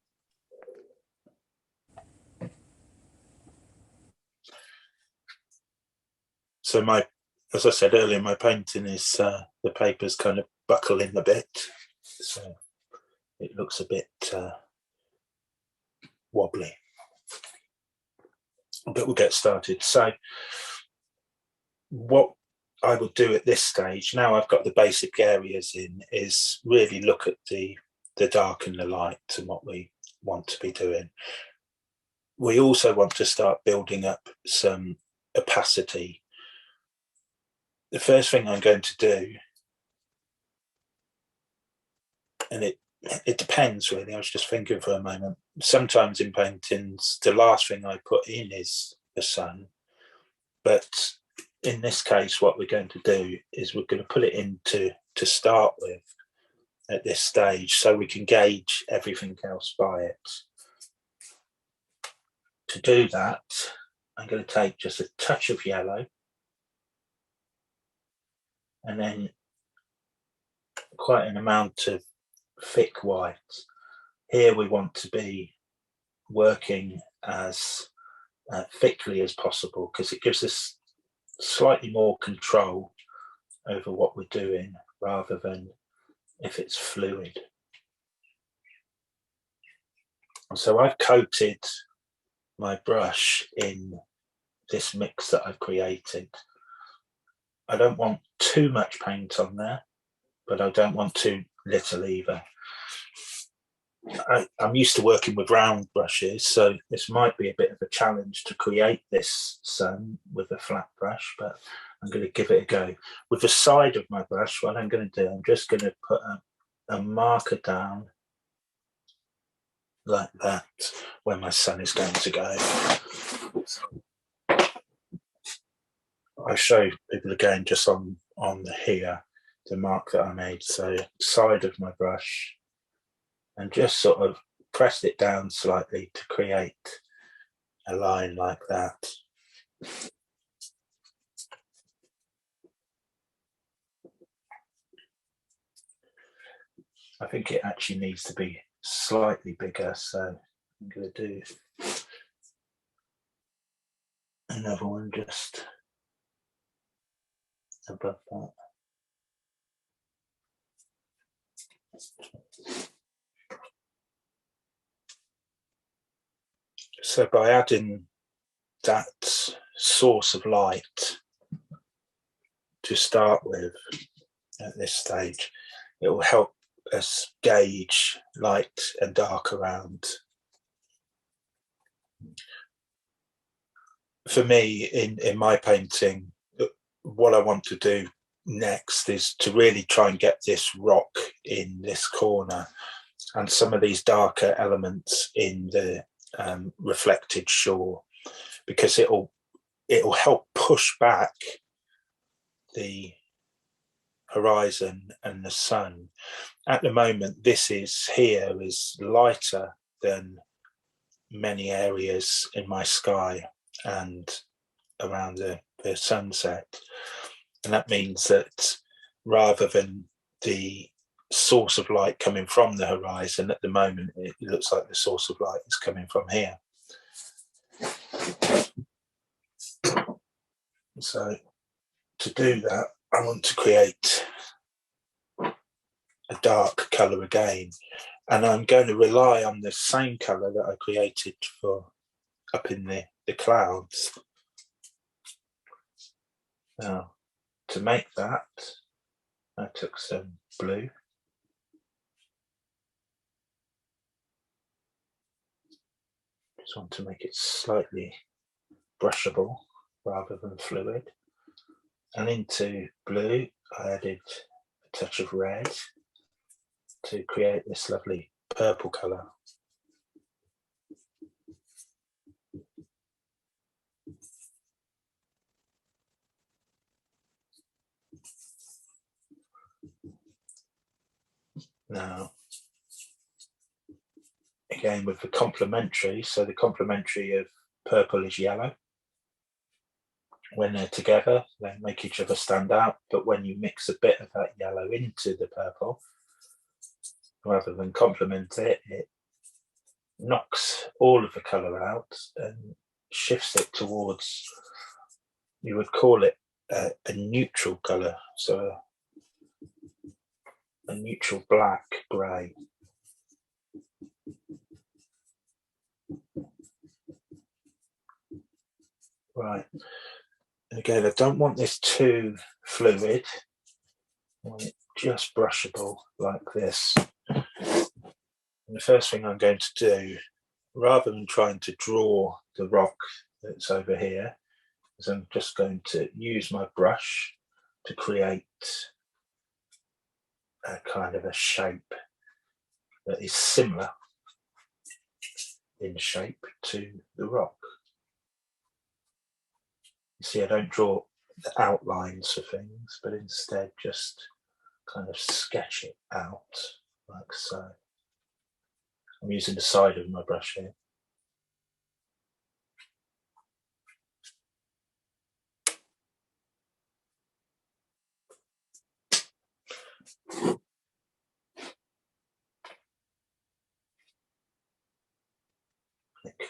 So as I said earlier, my painting is, the paper's kind of buckling a bit, so it looks a bit wobbly. But we'll get started. So what I would do at this stage, now I've got the basic areas in, is really look at the dark and the light and what we want to be doing. We also want to start building up some opacity. The first thing I'm going to do, and it depends really, I was just thinking for a moment, sometimes in paintings the last thing I put in is the sun, but in this case what we're going to do is we're going to put it in to start with at this stage, so we can gauge everything else by it. To do that, I'm going to take just a touch of yellow and then quite an amount of thick white. Here we want to be working as thickly as possible because it gives us slightly more control over what we're doing rather than if it's fluid. So I've coated my brush in this mix that I've created. I don't want too much paint on there, but I don't want too little either. I'm used to working with round brushes, so this might be a bit of a challenge to create this sun with a flat brush, but I'm going to give it a go. With the side of my brush, what I'm going to do, I'm just going to put a marker down like that where my sun is going to go. I'll show people again just on here the mark that I made. So side of my brush, and just sort of pressed it down slightly to create a line like that. I think it actually needs to be slightly bigger, so I'm going to do another one just above that. So by adding that source of light to start with at this stage, it will help us gauge light and dark around. For me, in my painting, what I want to do next is to really try and get this rock in this corner and some of these darker elements in the reflected shore, because it'll help push back the horizon and the sun. At the moment, this is lighter than many areas in my sky and around the sunset, and that means that rather than the source of light coming from the horizon, at the moment it looks like the source of light is coming from here. So to do that, I want to create a dark colour again, and I'm going to rely on the same colour that I created for up in the clouds. Now, to make that, I took some blue. Just want to make it slightly brushable rather than fluid. And into blue, I added a touch of red to create this lovely purple colour. Now, again with the complementary, so the complementary of purple is yellow. When they're together, they make each other stand out, but when you mix a bit of that yellow into the purple, rather than complement it, it knocks all of the colour out and shifts it towards, you would call it a neutral colour, so a neutral black, grey. Right, and again, I don't want this too fluid. I want it just brushable like this. And the first thing I'm going to do, rather than trying to draw the rock that's over here, is I'm just going to use my brush to create a kind of a shape that is similar in shape to the rock. You see, I don't draw the outlines for things, but instead just kind of sketch it out like so. I'm using the side of my brush here.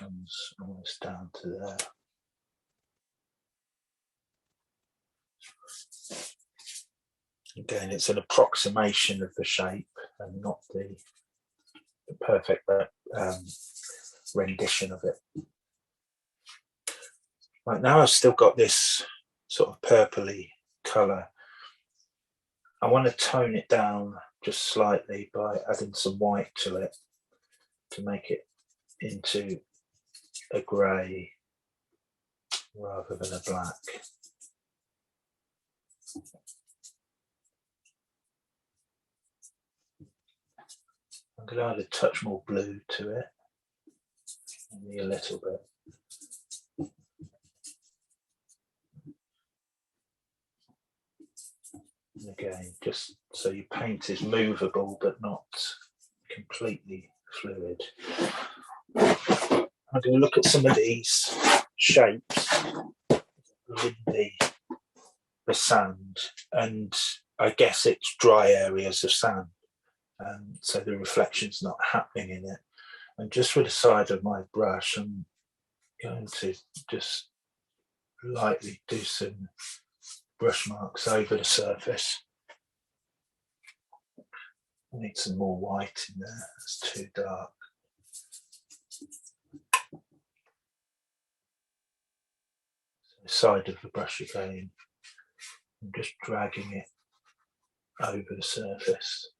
comes almost down to there. Again, it's an approximation of the shape and not the perfect rendition of it. Right, now I've still got this sort of purpley colour. I want to tone it down just slightly by adding some white to it to make it into a grey rather than a black. I'm going to add a touch more blue to it, only a little bit. And again, just so your paint is movable but not completely fluid. I'm going to look at some of these shapes in the sand, and I guess it's dry areas of sand, so the reflection's not happening in it. And just with the side of my brush, I'm going to just lightly do some brush marks over the surface. I need some more white in there, it's too dark. Side of the brush again, I'm just dragging it over the surface.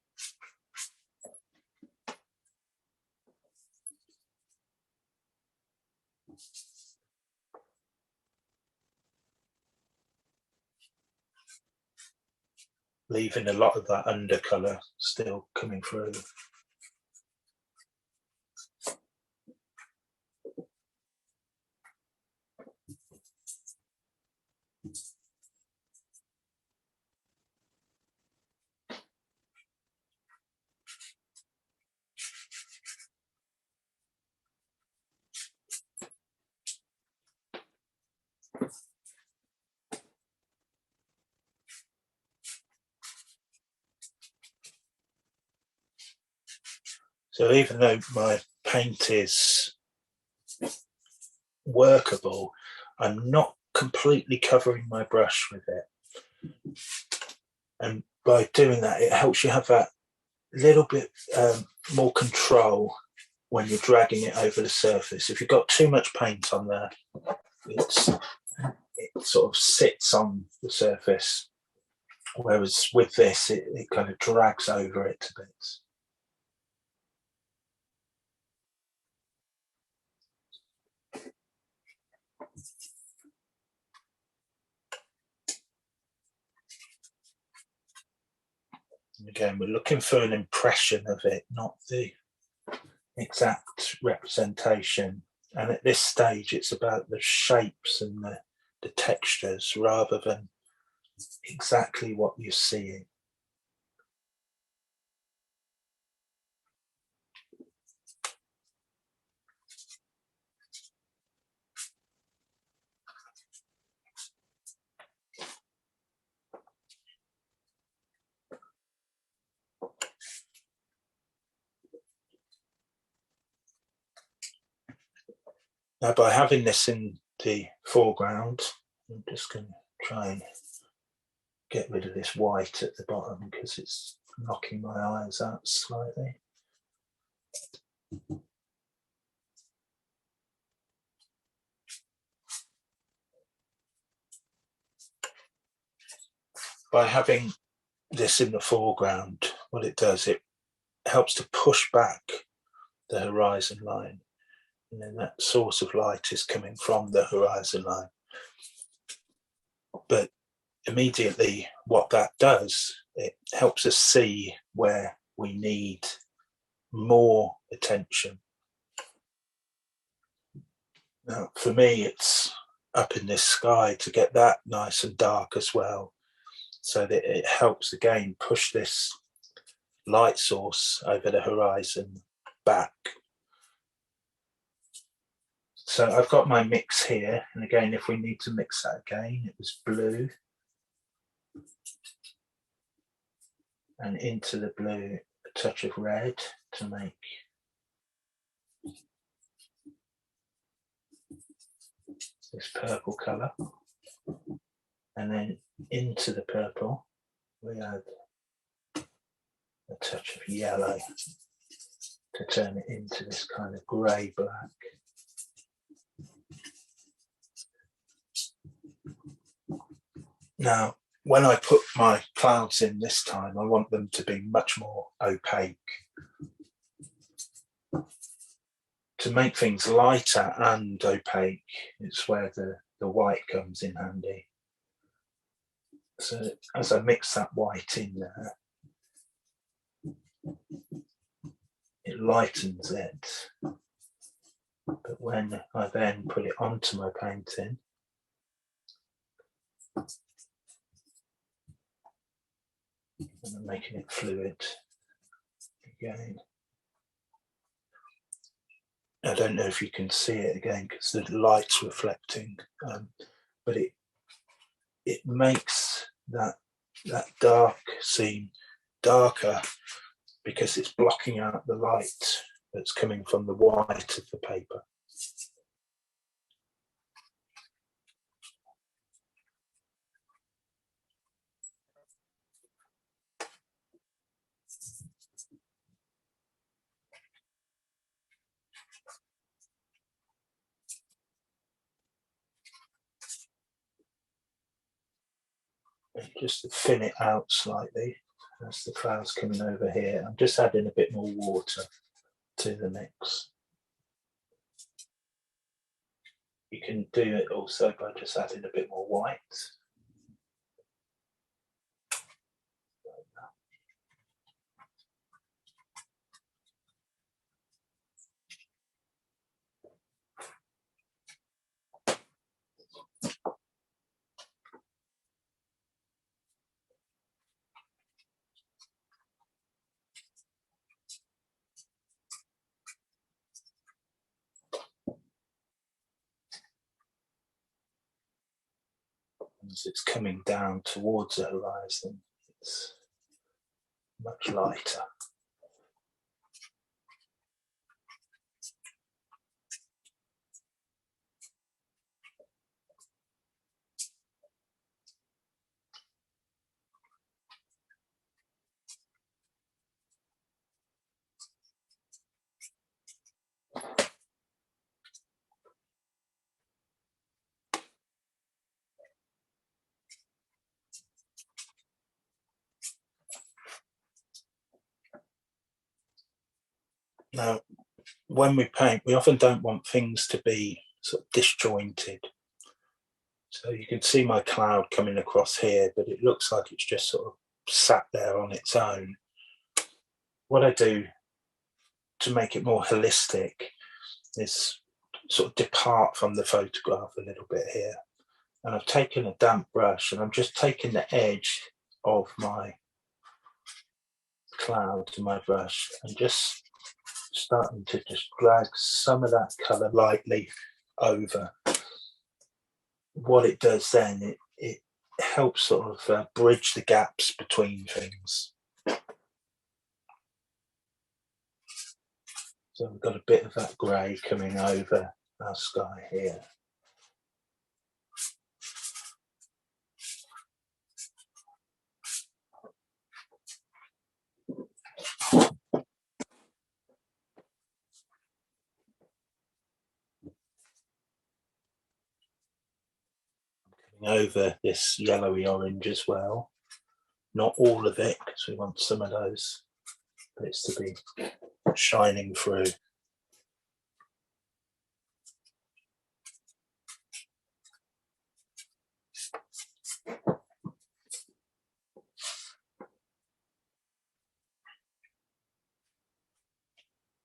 Leaving a lot of that undercolour still coming through. So even though my paint is workable, I'm not completely covering my brush with it. And by doing that, it helps you have that little bit more control when you're dragging it over the surface. If you've got too much paint on there, it sort of sits on the surface. Whereas with this, it kind of drags over it to bits. And again, we're looking for an impression of it, not the exact representation. And at this stage, it's about the shapes and the textures rather than exactly what you're seeing. Now, by having this in the foreground, I'm just going to try and get rid of this white at the bottom because it's knocking my eyes out slightly. By having this in the foreground, what it does, it helps to push back the horizon line. And then that source of light is coming from the horizon line. But immediately what that does, it helps us see where we need more attention. Now, for me, it's up in this sky to get that nice and dark as well, so that it helps again push this light source over the horizon back. So I've got my mix here, and again, if we need to mix that again, it was blue, and into the blue a touch of red to make this purple colour, and then into the purple we add a touch of yellow to turn it into this kind of grey black. Now, when I put my clouds in this time, I want them to be much more opaque. To make things lighter and opaque, it's where the white comes in handy. So as I mix that white in there, it lightens it. But when I then put it onto my painting, and I'm making it fluid again. I don't know if you can see it again because the light's reflecting, but it makes that dark seem darker because it's blocking out the light that's coming from the white of the paper. Just to thin it out slightly as the cloud's coming over here, I'm just adding a bit more water to the mix. You can do it also by just adding a bit more white. As it's coming down towards the horizon, it's much lighter. Now, when we paint, we often don't want things to be sort of disjointed. So you can see my cloud coming across here, but it looks like it's just sort of sat there on its own. What I do to make it more holistic is sort of depart from the photograph a little bit here. And I've taken a damp brush and I'm just taking the edge of my cloud to my brush and just starting to just drag some of that colour lightly over. What it does then, it helps sort of bridge the gaps between things. So we've got a bit of that grey coming over our sky here. Over this yellowy orange as well, not all of it because we want some of those bits to be shining through.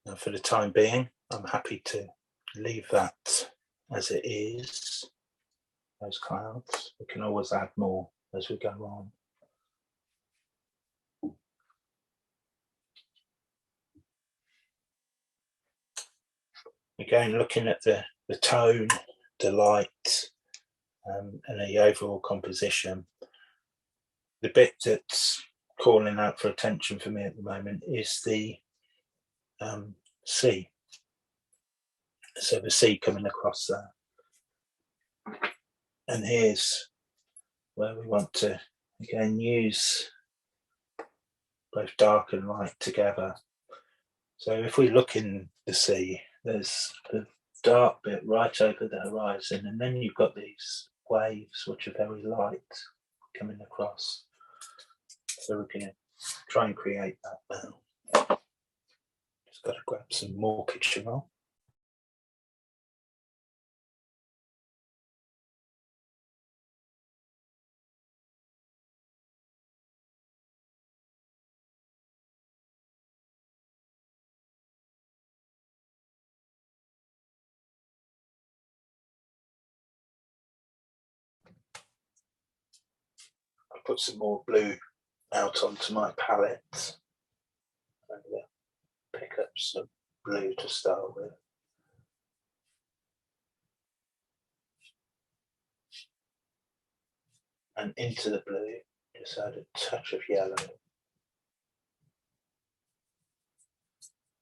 Now for the time being, I'm happy to leave that as it is. Those clouds, we can always add more as we go on. Again, looking at the tone, the light, and the overall composition, the bit that's calling out for attention for me at the moment is the sea. So the sea coming across there. And here's where we want to, again, use both dark and light together. So if we look in the sea, there's the dark bit right over the horizon, and then you've got these waves which are very light coming across. So we're going to try and create that now. Just got to grab some more kitchen roll. I'll put some more blue out onto my palette. I'm going to pick up some blue to start with. And into the blue, just add a touch of yellow.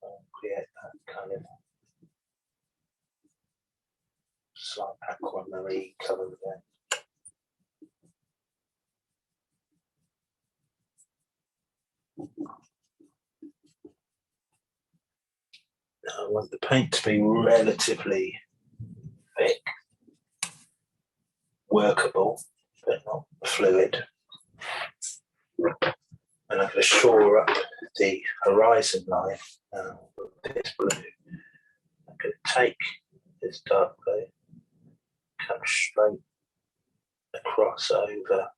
And create that kind of slight aquamarine colour again. Now I want the paint to be relatively thick, workable, but not fluid. And I'm going to shore up the horizon line now with this blue. I'm going to take this dark blue, come straight across over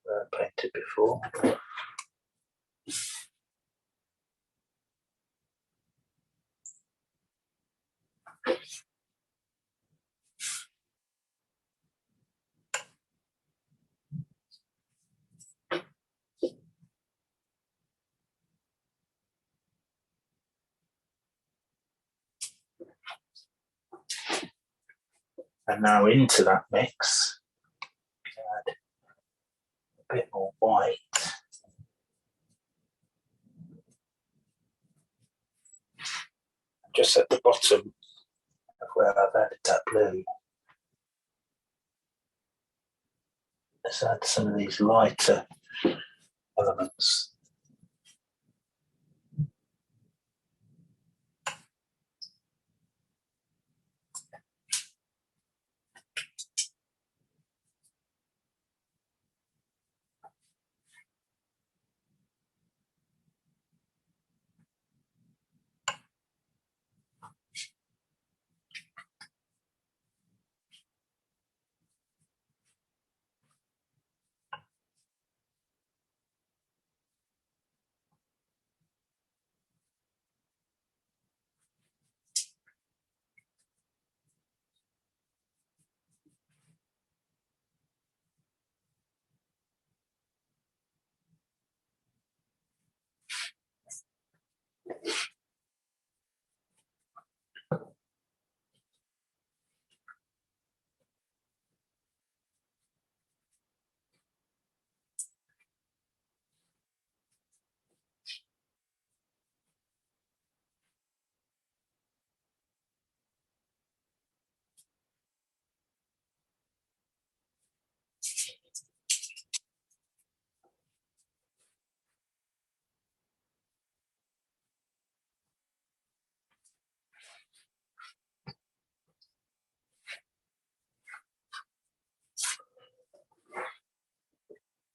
where I painted before. And now into that mix, add a bit more white. Just at the bottom of where I've added that blue, let's add some of these lighter elements.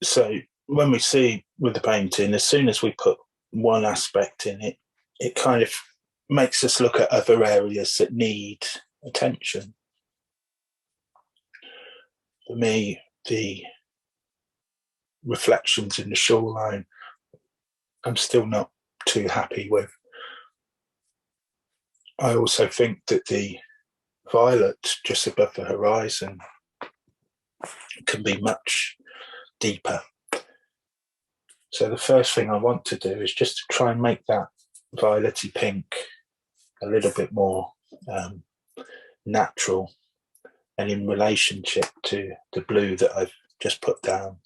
So when we see with the painting, as soon as we put one aspect in it, it kind of makes us look at other areas that need attention. For me, the reflections in the shoreline, I'm still not too happy with. I also think that the violet just above the horizon can be much deeper. So the first thing I want to do is just to try and make that violety pink a little bit more natural and in relationship to the blue that I've just put down.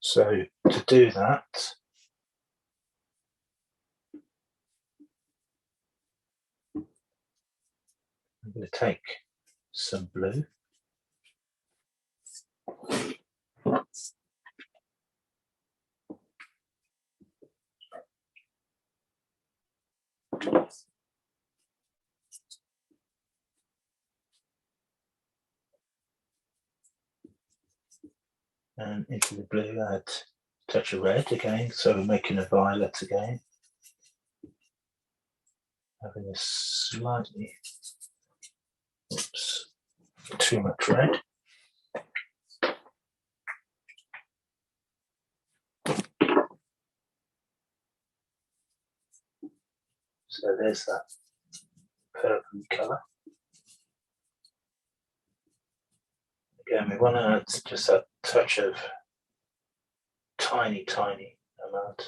So to do that, I'm I'm going to take some blue. And into the blue add a touch of red again, so we're making a violet again. Having a slightly, oops, too much red. So there's that purple colour. Again, we want to add just a touch of tiny amount of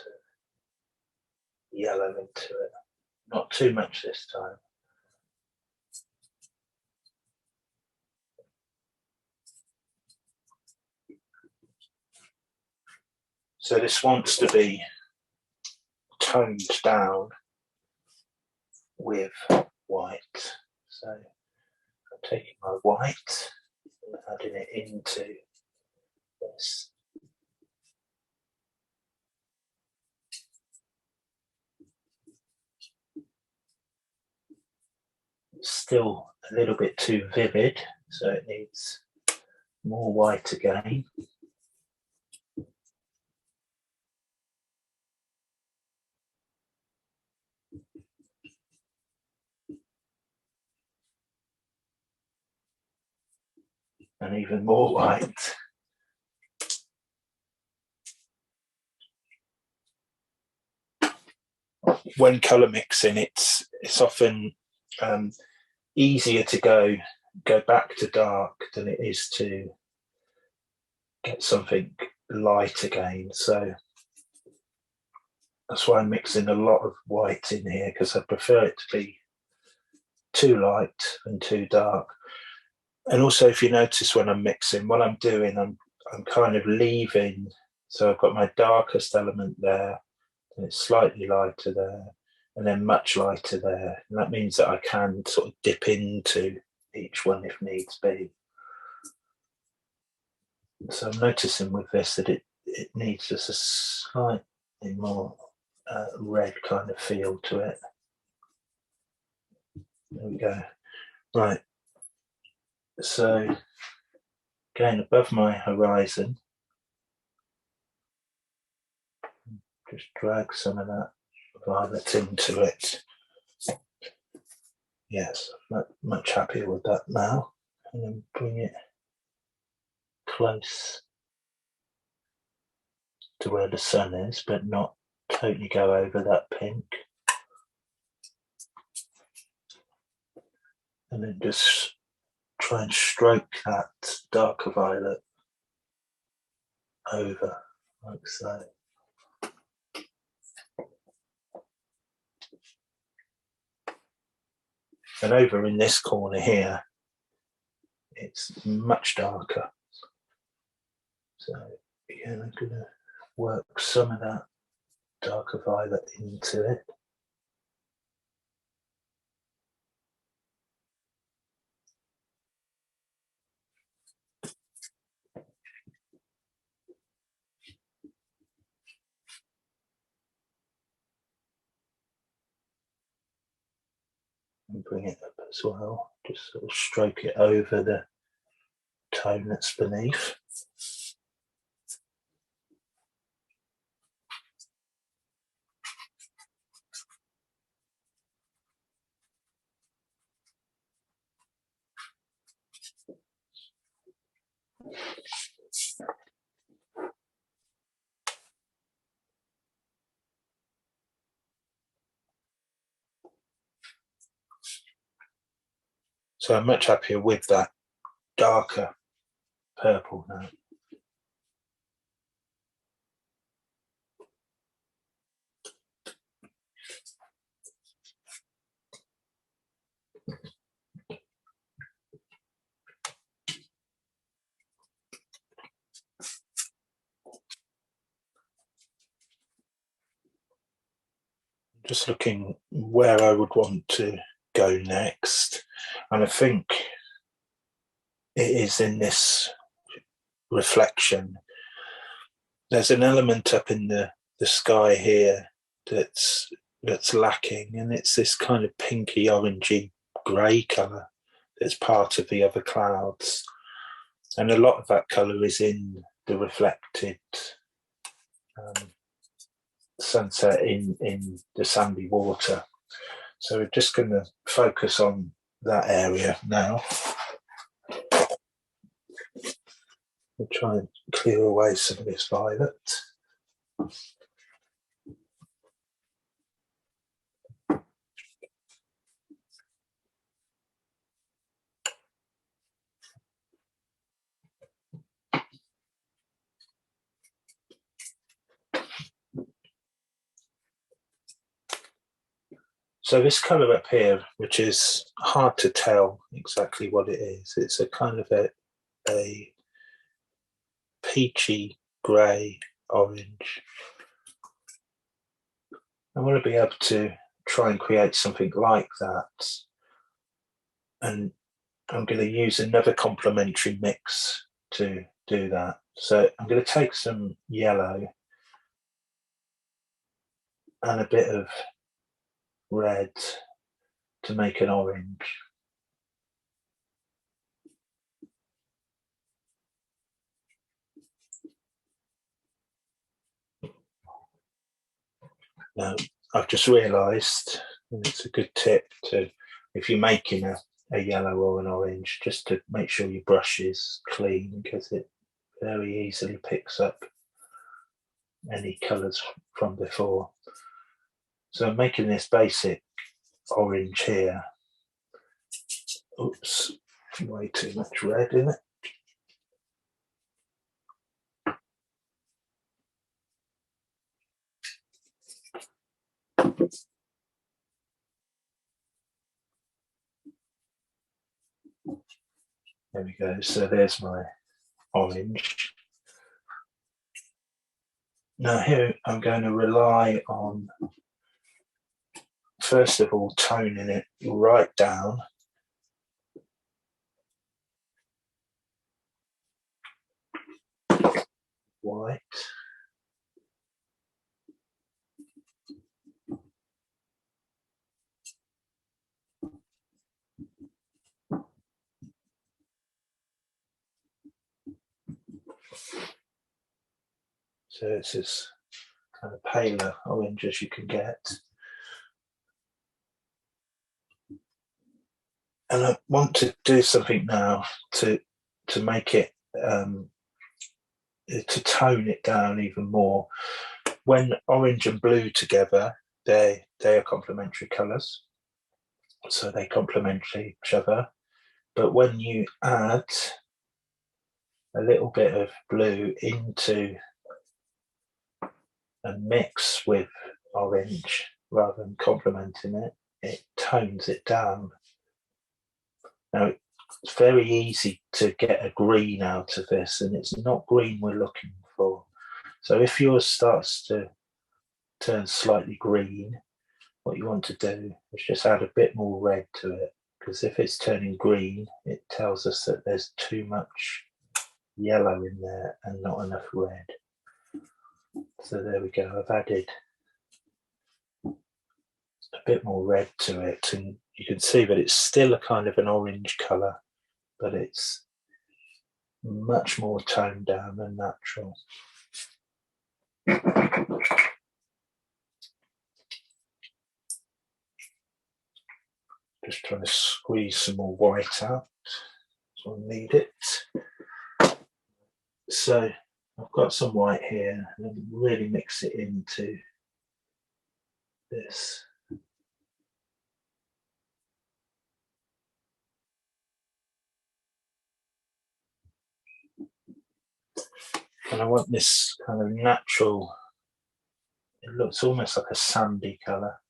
yellow into it. Not too much this time. So this wants to be toned down with white. So I'm taking my white and adding it into this. It's still a little bit too vivid, so it needs more white again. And even more white. When colour mixing, it's often easier to go back to dark than it is to get something light again. So that's why I'm mixing a lot of white in here, because I prefer it to be too light and too dark. And also, if you notice when I'm mixing, what I'm doing, I'm kind of leaving. So I've got my darkest element there, and it's slightly lighter there, and then much lighter there. And that means that I can sort of dip into each one if needs be. So I'm noticing with this that it needs just a slightly more red kind of feel to it. There we go. Right. So again, above my horizon, just drag some of that violet into it. Yes, much happier with that now. And then bring it close to where the sun is, but not totally go over that pink. And then just try and stroke that darker violet over, like so. And over in this corner here, it's much darker. So again, I'm going to work some of that darker violet into it. And bring it up as well, just sort of stroke it over the tone that's beneath. So I'm much happier with that darker purple now. Just looking where I would want to go next. And I think it is in this reflection. There's an element up in the sky here that's lacking, and it's this kind of pinky orangey grey colour that's part of the other clouds. And a lot of that colour is in the reflected sunset in the sandy water. So we're just going to focus on that area now. We'll try and clear away some of this violet. So this colour up here, which is hard to tell exactly what it is, it's a kind of a peachy grey orange. I want to be able to try and create something like that. And I'm going to use another complementary mix to do that. So I'm going to take some yellow and a bit of red to make an orange. Now, I've just realised, and it's a good tip to, if you're making a yellow or an orange, just to make sure your brush is clean, because it very easily picks up any colours from before. So I'm making this basic orange here. Oops, way too much red in it. There we go, so there's my orange. Now here I'm going to rely on, first of all, toning it right down. White. So it's as kind of paler orange as you can get. And I want to do something now to make it, to tone it down even more. When orange and blue together, they are complementary colours, so they complement each other. But when you add a little bit of blue into and mix with orange rather than complementing it, it tones it down. Now, it's very easy to get a green out of this, and it's not green we're looking for. So if yours starts to turn slightly green, what you want to do is just add a bit more red to it, because if it's turning green, it tells us that there's too much yellow in there and not enough red. So there we go, I've added a bit more red to it, and you can see that it's still a kind of an orange colour, but it's much more toned down and natural. Just trying to squeeze some more white out, so I need it. So I've got some white here, and really mix it into this. And I want this kind of natural, it looks almost like a sandy colour.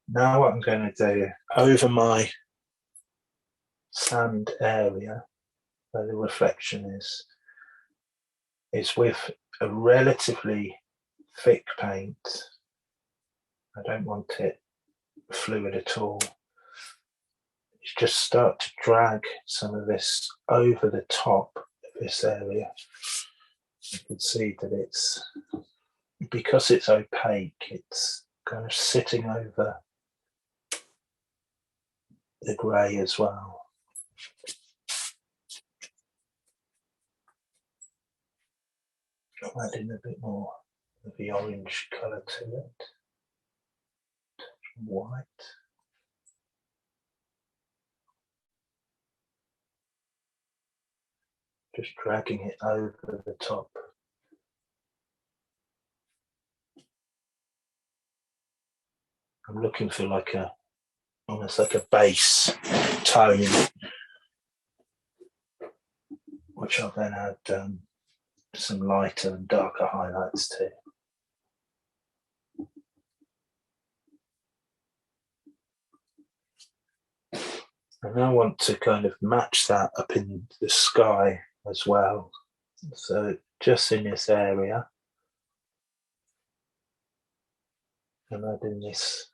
Now what I'm going to do, over my sand area where the reflection is with a relatively thick paint, I don't want it fluid at all. Just start to drag some of this over the top of this area. You can see that it's, because it's opaque, it's kind of sitting over the grey as well. I'll add in a bit more of the orange colour to it. White. Just dragging it over the top. I'm looking for like a, almost like a base tone, which I'll then add some lighter and darker highlights to. I now want to kind of match that up in the sky as well. So just in this area, I'm adding this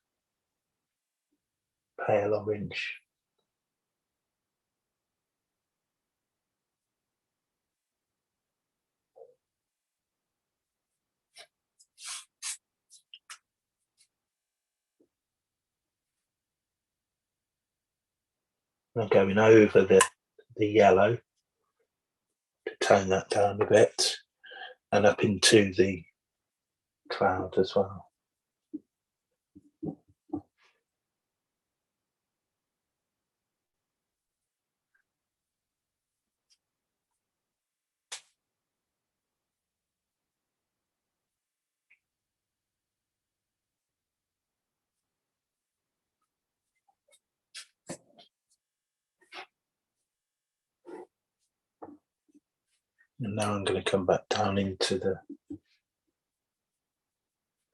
pale orange. I'm going over the yellow to tone that down a bit, and up into the cloud as well. And now I'm going to come back down into the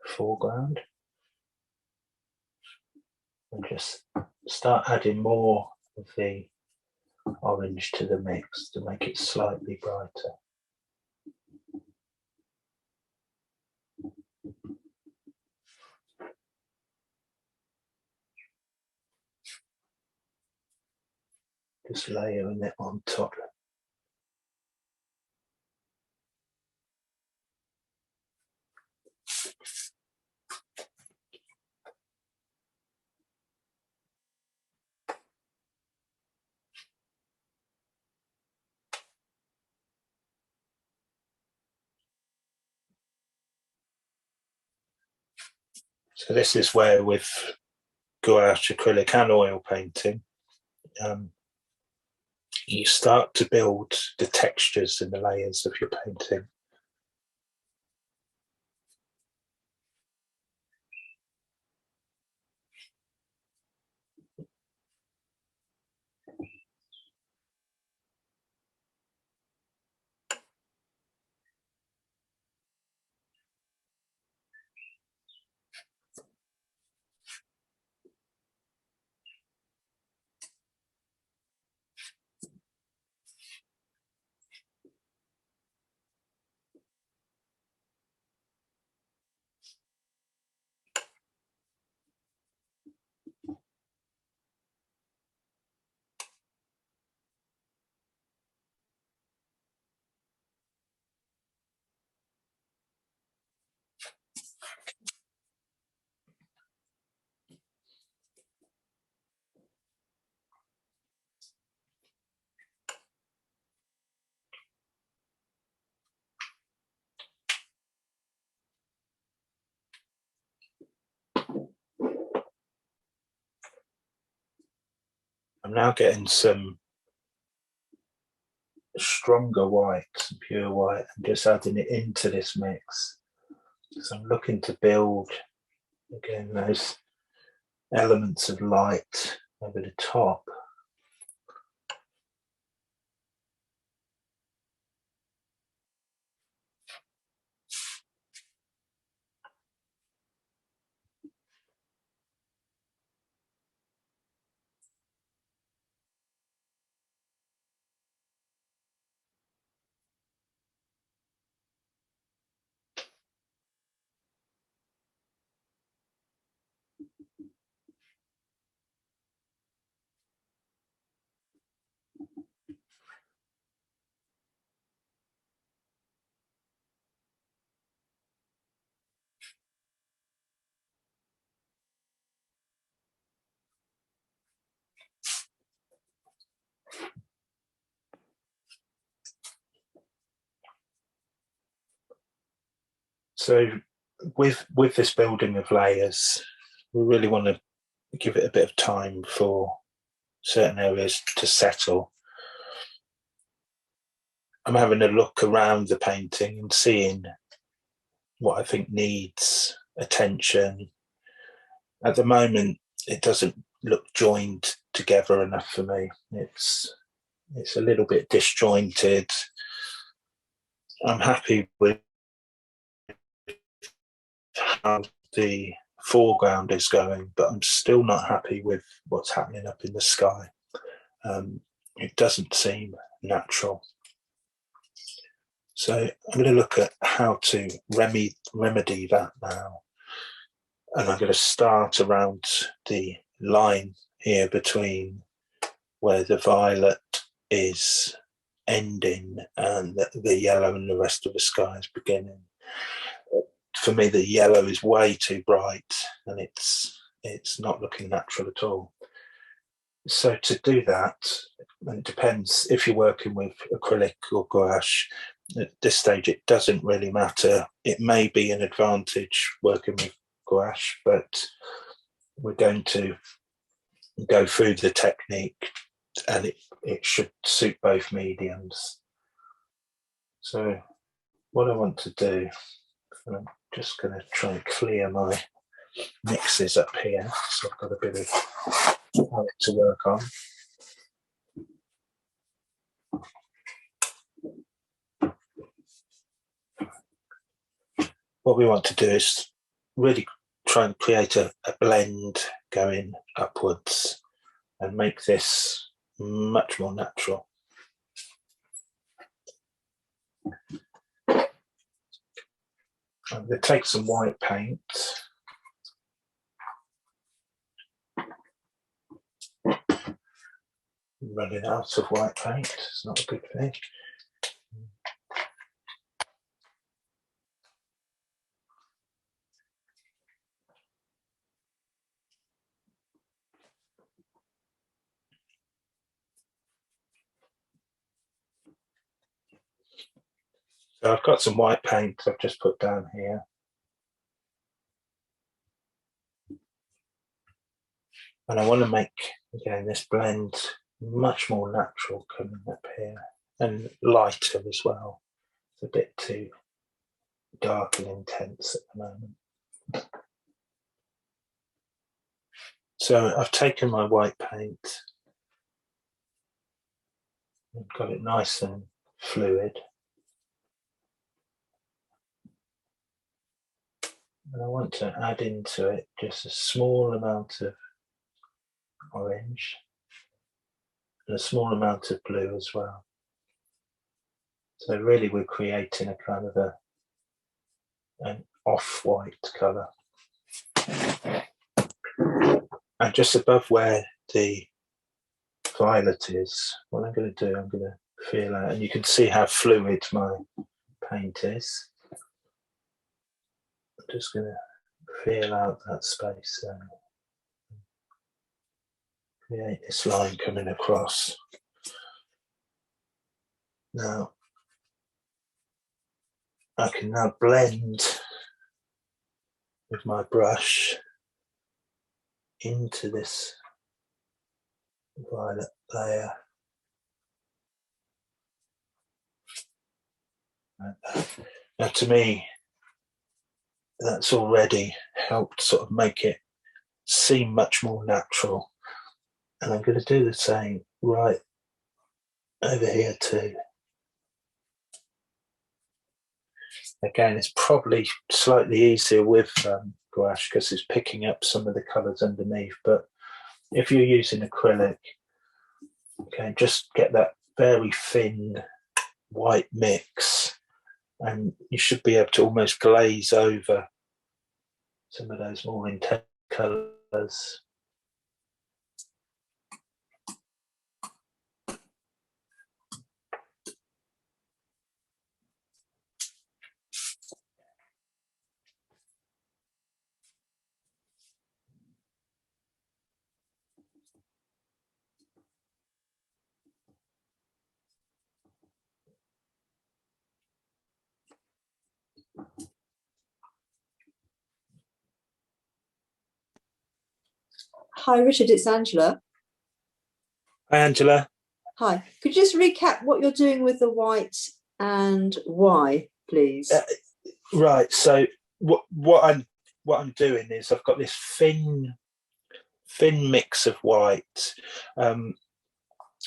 foreground and just start adding more of the orange to the mix to make it slightly brighter. Just layering it on top. So this is where with gouache, acrylic and oil painting, you start to build the textures and the layers of your painting. I'm now getting some stronger white, some pure white, and just adding it into this mix. So I'm looking to build, again, those elements of light over the top. So with this building of layers, we really want to give it a bit of time for certain areas to settle. I'm having a look around the painting and seeing what I think needs attention. At the moment, it doesn't look joined together enough for me. It's a little bit disjointed. I'm happy with how the foreground is going, but I'm still not happy with what's happening up in the sky. It doesn't seem natural. So I'm going to look at how to remedy that now. And I'm going to start around the line here between where the violet is ending and the yellow and the rest of the sky is beginning. For me, the yellow is way too bright and it's not looking natural at all. So to do that, and it depends if you're working with acrylic or gouache. At this stage, it doesn't really matter. It may be an advantage working with gouache, but we're going to go through the technique and it should suit both mediums. So what I want to do, I'm just going to try and clear my mixes up here, so I've got a bit of palette to work on. What we want to do is really try and create a blend going upwards and make this much more natural. I'm going to take some white paint. Running out of white paint, it's not a good thing. So I've got some white paint I've just put down here. And I want to make, again, this blend much more natural coming up here and lighter as well. It's a bit too dark and intense at the moment. So I've taken my white paint and got it nice and fluid. And I want to add into it just a small amount of orange and a small amount of blue as well. So really we're creating a kind of an off-white colour. And just above where the violet is, what I'm going to do, I'm going to feel out, and you can see how fluid my paint is. I'm just going to feel out that space there. Create this line coming across. Now, I can now blend with my brush into this violet layer. Like that. Now, to me, that's already helped sort of make it seem much more natural. And I'm going to do the same right over here too. Again, it's probably slightly easier with gouache because it's picking up some of the colours underneath. But if you're using acrylic, okay, just get that very thin white mix and you should be able to almost glaze over some of those more intense colours. Hi, Richard, it's Angela. Hi, Angela. Hi. Could you just recap what you're doing with the white and why, please? Right. So what I'm doing is I've got this thin mix of white.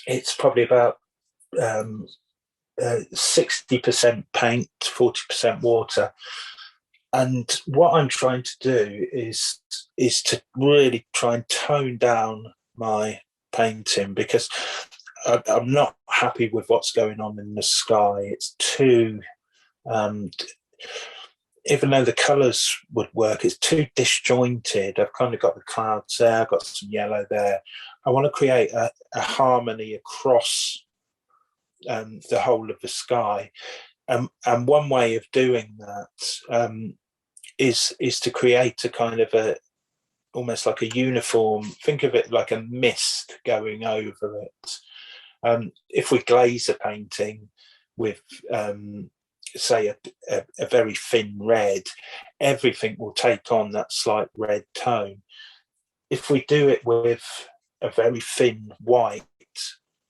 It's probably about 60% paint, 40% water. And what I'm trying to do is to really try and tone down my painting, because I'm not happy with what's going on in the sky. It's too, even though the colours would work, it's too disjointed. I've kind of got the clouds there, I've got some yellow there. I want to create a harmony across the whole of the sky. And one way of doing that is to create a kind of a, almost like a uniform, think of it like a mist going over it. If we glaze a painting with, say, a very thin red, everything will take on that slight red tone. If we do it with a very thin white,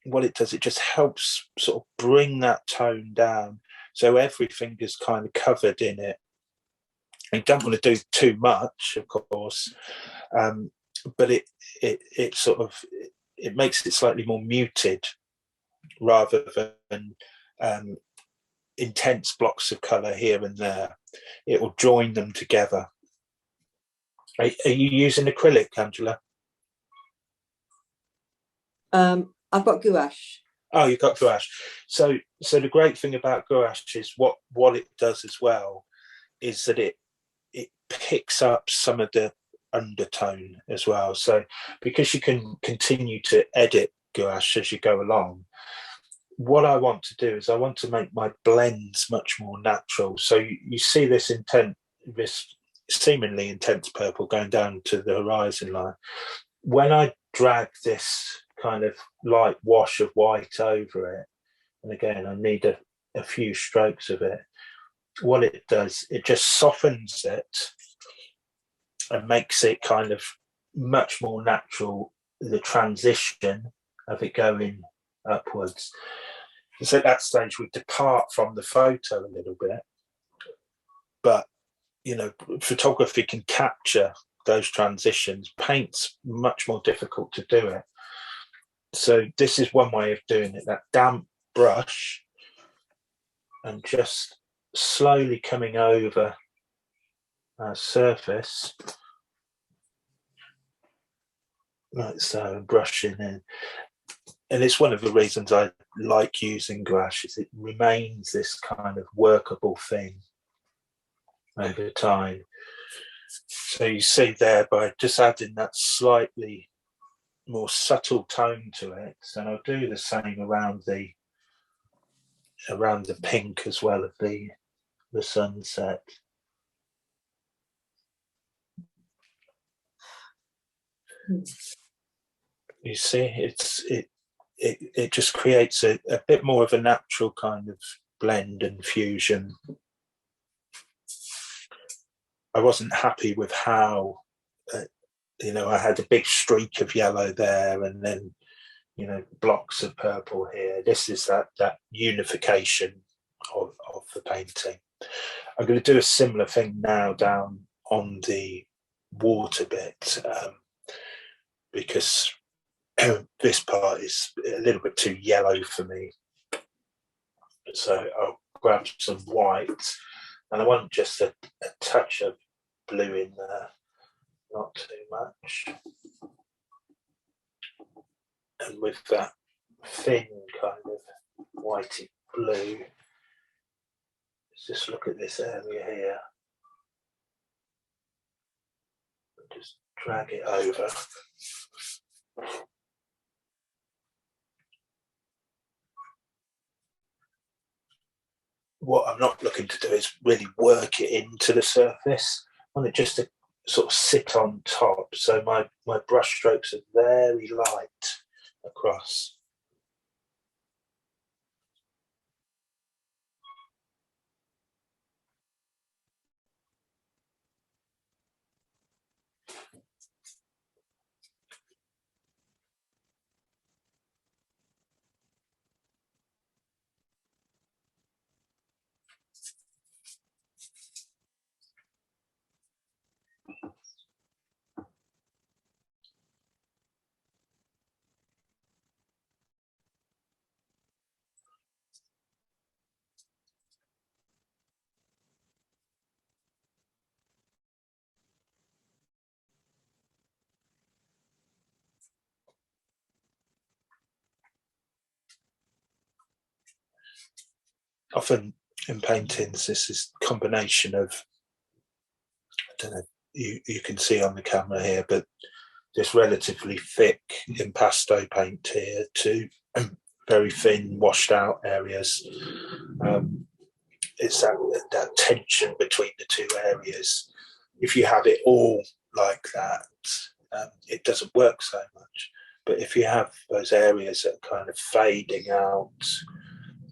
what it does, it just helps sort of bring that tone down, so everything is kind of covered in it. You don't want to do too much, of course, but it sort of, it makes it slightly more muted rather than intense blocks of colour here and there. It will join them together. Are you using acrylic, Angela? I've got gouache. Oh, you've got gouache. So the great thing about gouache is what it does as well is that it picks up some of the undertone as well. So because you can continue to edit gouache as you go along, what I want to do is I want to make my blends much more natural. So you see this seemingly intense purple going down to the horizon line. When I drag this kind of light wash of white over it, and again, I need a few strokes of it, what it does, it just softens it and makes it kind of much more natural, the transition of it going upwards. So at that stage, we depart from the photo a little bit, but photography can capture those transitions. Paint's much more difficult to do it. So this is one way of doing it, that damp brush, and just slowly coming over our surface, like so, and brushing in. And it's one of the reasons I like using gouache, is it remains this kind of workable thing over time. So you see there, by just adding that slightly more subtle tone to it, and I'll do the same around the pink as well of the sunset. You see, it just creates a bit more of a natural kind of blend and fusion. I wasn't happy with how, I had a big streak of yellow there, and then, blocks of purple here. This is that unification of the painting. I'm going to do a similar thing now down on the water bit, because this part is a little bit too yellow for me. So I'll grab some white, and I want just a touch of blue in there, not too much. And with that thin kind of whitey blue, let's just look at this area here. Just drag it over. What I'm not looking to do is really work it into the surface. I want it just to sort of sit on top. So my brush strokes are very light across. often in paintings, this is a combination of, I don't know, you can see on the camera here, but this relatively thick impasto paint here to very thin washed out areas. It's that tension between the two areas. If you have it all like that, it doesn't work so much. But if you have those areas that are kind of fading out,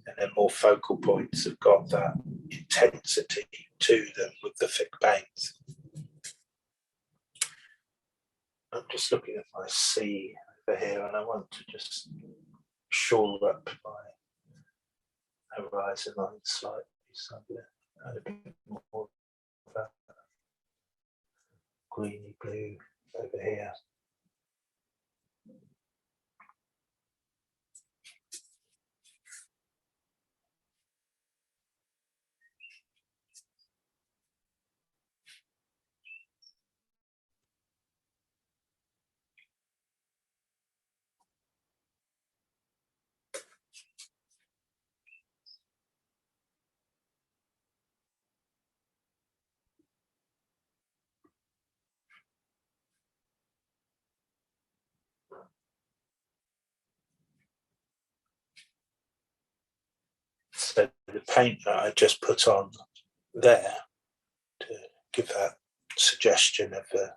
and then more focal points have got that intensity to them with the thick paint. I'm just looking at my sea over here, and I want to just shore up my horizon line slightly, so I'm going to add a bit more of that greeny blue over here. So the paint that I just put on there to give that suggestion of a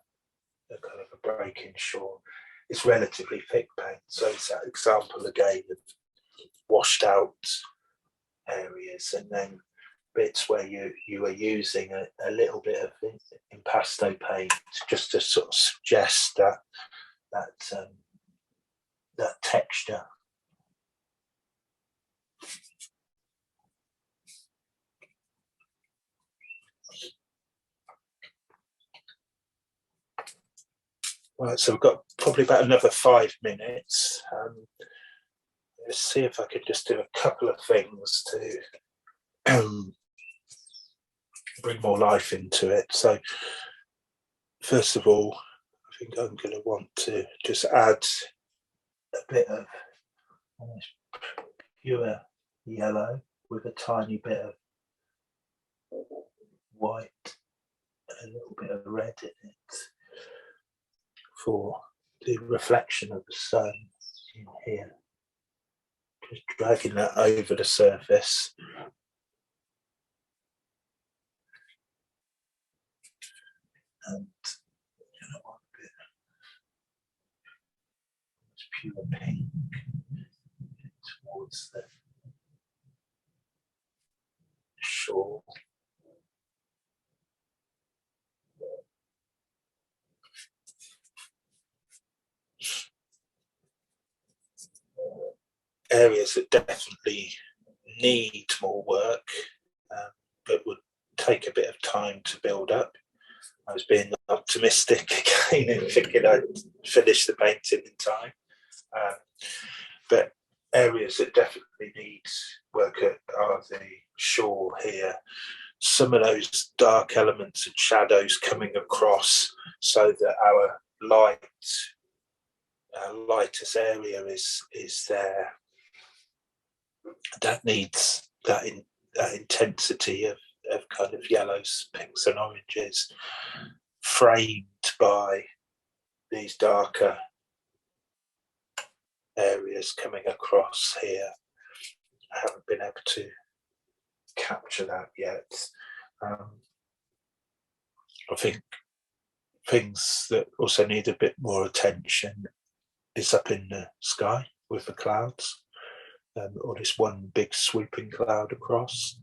kind of a break in shore, it's relatively thick paint. So it's that example again of washed out areas, and then bits where you are using a little bit of impasto paint just to sort of suggest that texture. Right, so we've got probably about another 5 minutes. Let's see if I can just do a couple of things to bring more life into it. So first of all, I think I'm going to want to just add a bit of pure yellow with a tiny bit of white and a little bit of red in it for the reflection of the sun in here. Just dragging that over the surface. And I want a bit of pure pink towards the shore. Areas that definitely need more work, but would take a bit of time to build up. I was being optimistic again and thinking I'd finish the painting in time. But areas that definitely need work are the shore here. Some of those dark elements and shadows coming across so that our lightest area is there. That needs that intensity of kind of yellows, pinks and oranges, framed by these darker areas coming across here. I haven't been able to capture that yet. I think things that also need a bit more attention is up in the sky with the clouds, or this one big swooping cloud across.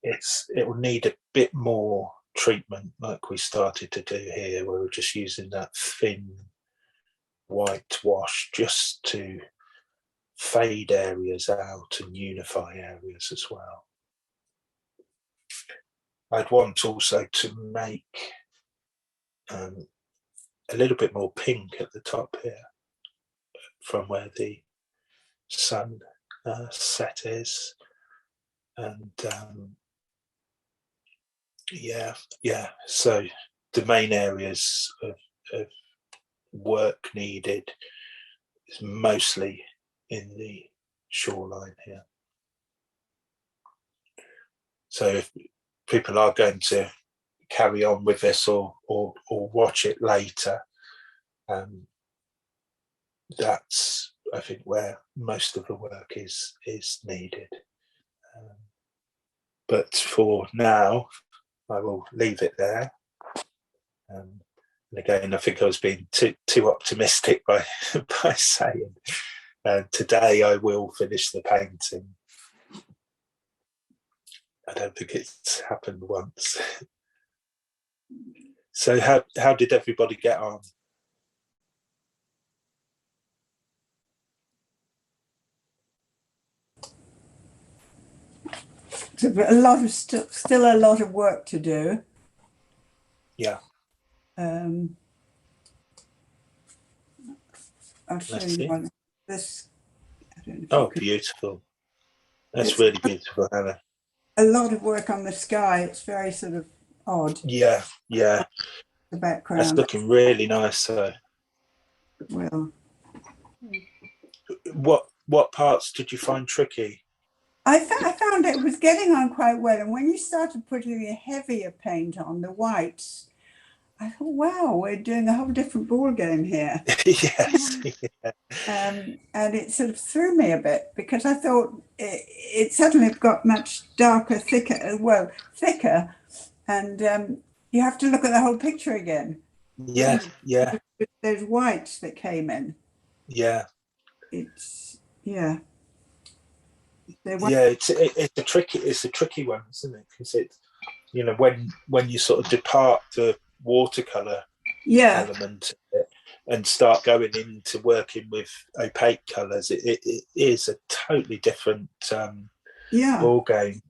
It will need a bit more treatment like we started to do here, where we're just using that thin white wash just to fade areas out and unify areas as well. I'd want also to make a little bit more pink at the top here from where the sun set is, and so the main areas of work needed is mostly in the shoreline here. So if people are going to carry on with this or watch it later, that's, I think, where most of the work is needed. But for now, I will leave it there. And again, I think I was being too optimistic by saying today I will finish the painting. I don't think it's happened once. So how did everybody get on? A lot of still a lot of work to do. Yeah. I'll show you one. This. I don't know if oh, beautiful! That's really beautiful, Hannah. A lot of work on the sky. It's very sort of odd. Yeah, yeah. The background. That's looking really nice. So, well, what parts did you find tricky? I found it was getting on quite well, and when you started putting a heavier paint on the whites, I thought, wow, we're doing a whole different ball game here. Yes. Yeah. And it sort of threw me a bit because I thought it suddenly got much darker, thicker, and you have to look at the whole picture again. Yeah, yeah. Those whites that came in. Yeah. It's yeah. Yeah, it's a tricky one, isn't it? Because it's, you know, when you sort of depart the watercolor element of it and start going into working with opaque colors, it is a totally different ball game.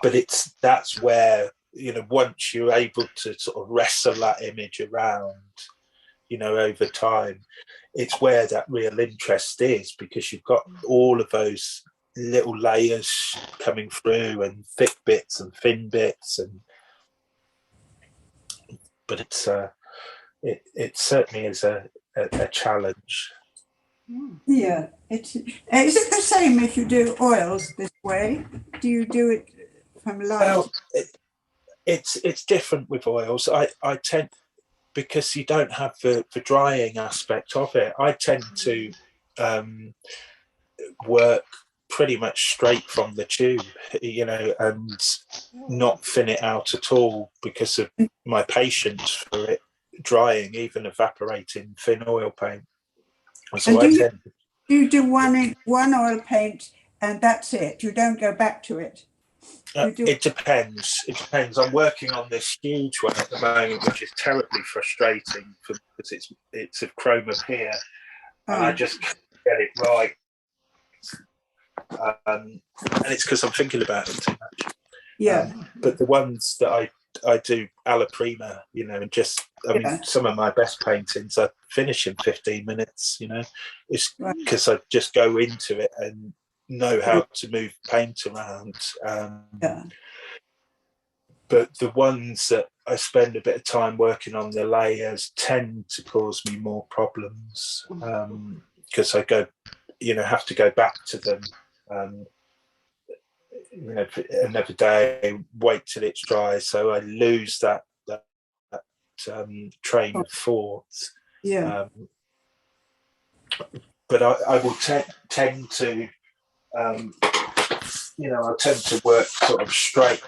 But that's where, you know, once you're able to sort of wrestle that image around, you know, over time, it's where that real interest is, because you've got all of those little layers coming through and thick bits and thin bits, but it certainly is a challenge. Yeah, is it the same if you do oils this way? Do you do it from light? Well, it's different with oils. I tend, because you don't have the drying aspect of it, I tend to work pretty much straight from the tube, you know, and not thin it out at all because of my patience for it drying, even evaporating thin oil paint. So do you do one oil paint and that's it? You don't go back to it? It depends. It depends. I'm working on this huge one at the moment, which is terribly frustrating because it's of chroma here, and I just can't get it right. And it's because I'm thinking about it too much. Yeah. But the ones that I do alla prima, you know, and just, I mean, some of my best paintings I finish in 15 minutes, you know. It's because I just go into it and know how to move paint around. But the ones that I spend a bit of time working on the layers tend to cause me more problems, because I have to go back to them, you know, another day, wait till it's dry, so I lose that train of thought. But I will tend to, you know, I tend to work sort of straight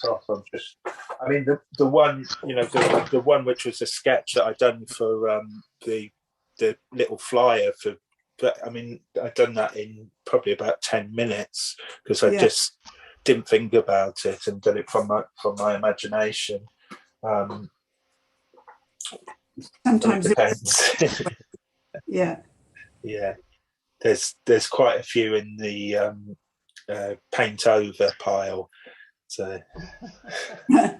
off. I mean, the one, you know, the one which was a sketch that I done for the little flyer for. But I mean, I'd done that in probably about 10 minutes because I just didn't think about it and did it from my imagination. Sometimes it depends. Yeah. There's quite a few in the paint over pile. So yeah,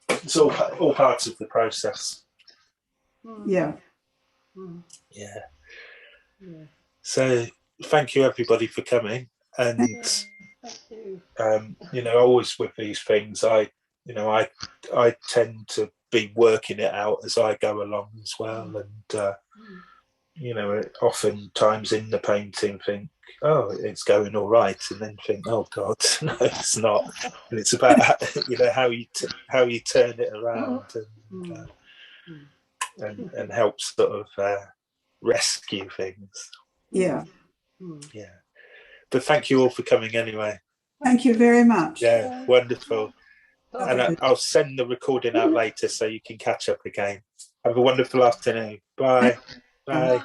it's all parts of the process. Yeah. So thank you everybody for coming, and you know, always with these things, I tend to be working it out as I go along as well, and you know, oftentimes in the painting think, oh, it's going all right, and then think, oh God, no, it's not. And it's about you know how you turn it around and help sort of rescue things. Yeah. Yeah. But thank you all for coming anyway. Thank you very much. Yeah, wonderful. And Lovely. I'll send the recording out later so you can catch up again. Have a wonderful afternoon. Bye. Bye.